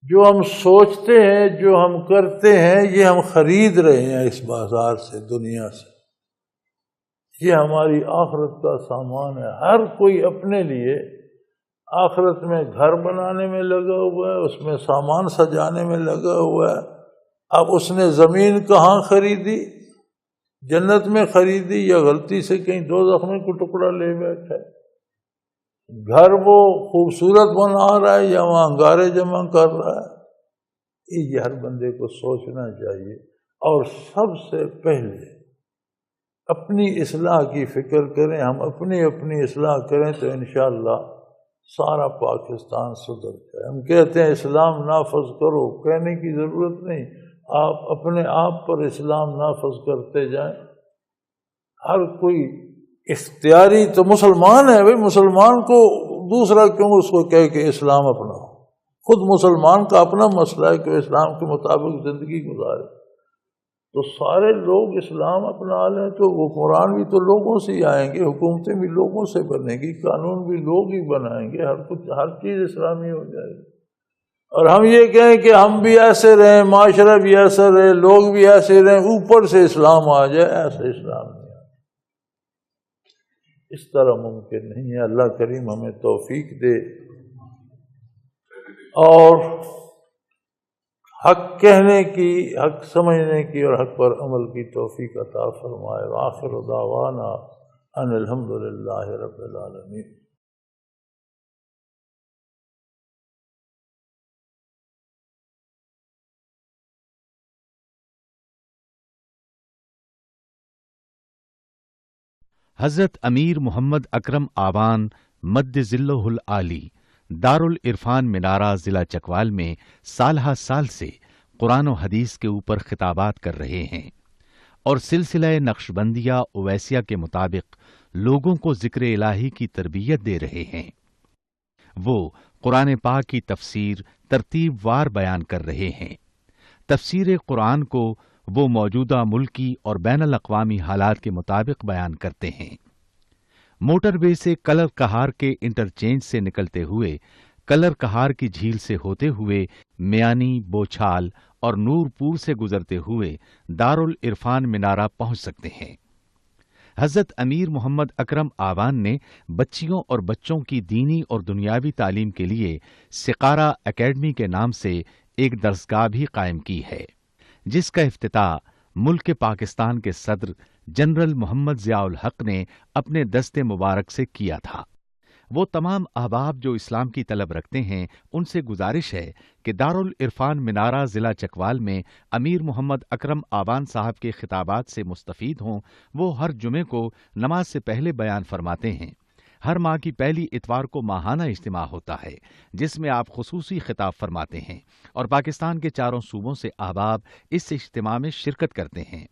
جو ہم سوچتے ہیں، جو ہم کرتے ہیں، یہ ہم خرید رہے ہیں اس بازار سے، دنیا سے۔ یہ ہماری آخرت کا سامان ہے۔ ہر کوئی اپنے لیے آخرت میں گھر بنانے میں لگا ہوا ہے، اس میں سامان سجانے میں لگا ہوا ہے۔ اب اس نے زمین کہاں خریدی؟ جنت میں خریدی یا غلطی سے کہیں دوزخ میں کوئی ٹکڑا لے بیٹھا ہے؟ گھر وہ خوبصورت بنا رہا ہے یا وہاں انگارے جمع کر رہا ہے؟ یہ ہر بندے کو سوچنا چاہیے، اور سب سے پہلے اپنی اصلاح کی فکر کریں۔ ہم اپنی اصلاح کریں تو انشاءاللہ سارا پاکستان سدھر جائے۔ ہم کہتے ہیں اسلام نافذ کرو، کہنے کی ضرورت نہیں، آپ اپنے آپ پر اسلام نافذ کرتے جائیں۔ ہر کوئی اختیاری تو مسلمان ہے بھائی، مسلمان کو دوسرا کیوں اس کو کہے کہ اسلام اپناؤ؟ خود مسلمان کا اپنا مسئلہ ہے کہ اسلام کے مطابق زندگی گزارے۔ تو سارے لوگ اسلام اپنا لیں تو حکمران بھی تو لوگوں سے ہی آئیں گے، حکومتیں بھی لوگوں سے بنیں گی، قانون بھی لوگ ہی بنائیں گے، ہر چیز اسلامی ہو جائے گی۔ اور ہم یہ کہیں کہ ہم بھی ایسے رہیں، معاشرہ بھی ایسا رہے، لوگ بھی ایسے رہیں، اوپر سے اسلام آ جائے، ایسا اسلام نہیں آتا، اس طرح ممکن نہیں ہے۔ اللہ کریم ہمیں توفیق دے اور حق کہنے کی، حق سمجھنے کی اور حق پر عمل کی توفیق عطا فرمائے۔ وآخر دعوانا ان الحمدللہ رب العالمین۔ حضرت امیر محمد اکرم آوان مد ظلہ العالی دارالعرفان منارہ ضلع چکوال میں سالہ سال سے قرآن و حدیث کے اوپر خطابات کر رہے ہیں اور سلسلہ نقشبندیہ اویسیہ کے مطابق لوگوں کو ذکر الہی کی تربیت دے رہے ہیں۔ وہ قرآن پاک کی تفسیر ترتیب وار بیان کر رہے ہیں۔ تفسیر قرآن کو وہ موجودہ ملکی اور بین الاقوامی حالات کے مطابق بیان کرتے ہیں۔ موٹر وے سے کلر کہار کے انٹرچینج سے نکلتے ہوئے کلر کہار کی جھیل سے ہوتے ہوئے میانی، بوچھال اور نور پور سے گزرتے ہوئے دارالعرفان منارہ پہنچ سکتے ہیں۔ حضرت امیر محمد اکرم آوان نے بچیوں اور بچوں کی دینی اور دنیاوی تعلیم کے لیے سقارہ اکیڈمی کے نام سے ایک درسگاہ بھی قائم کی ہے، جس کا افتتاح ملک پاکستان کے صدر جنرل محمد ضیاء الحق نے اپنے دست مبارک سے کیا تھا۔ وہ تمام احباب جو اسلام کی طلب رکھتے ہیں ان سے گزارش ہے کہ دارالعرفان منارہ ضلع چکوال میں امیر محمد اکرم آوان صاحب کے خطابات سے مستفید ہوں۔ وہ ہر جمعے کو نماز سے پہلے بیان فرماتے ہیں۔ ہر ماہ کی پہلی اتوار کو ماہانہ اجتماع ہوتا ہے جس میں آپ خصوصی خطاب فرماتے ہیں اور پاکستان کے چاروں صوبوں سے احباب اس اجتماع میں شرکت کرتے ہیں۔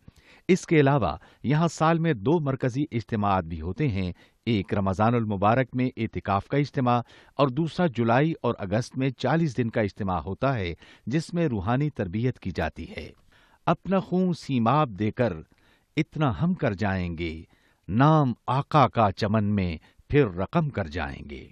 اس کے علاوہ یہاں سال میں 2 مرکزی اجتماعات بھی ہوتے ہیں، ایک رمضان المبارک میں اعتکاف کا اجتماع اور دوسرا جولائی اور اگست میں 40 دن کا اجتماع ہوتا ہے جس میں روحانی تربیت کی جاتی ہے۔ اپنا خون سیماب دے کر اتنا ہم کر جائیں گے، نام آقا کا چمن میں پھر رقم کر جائیں گے۔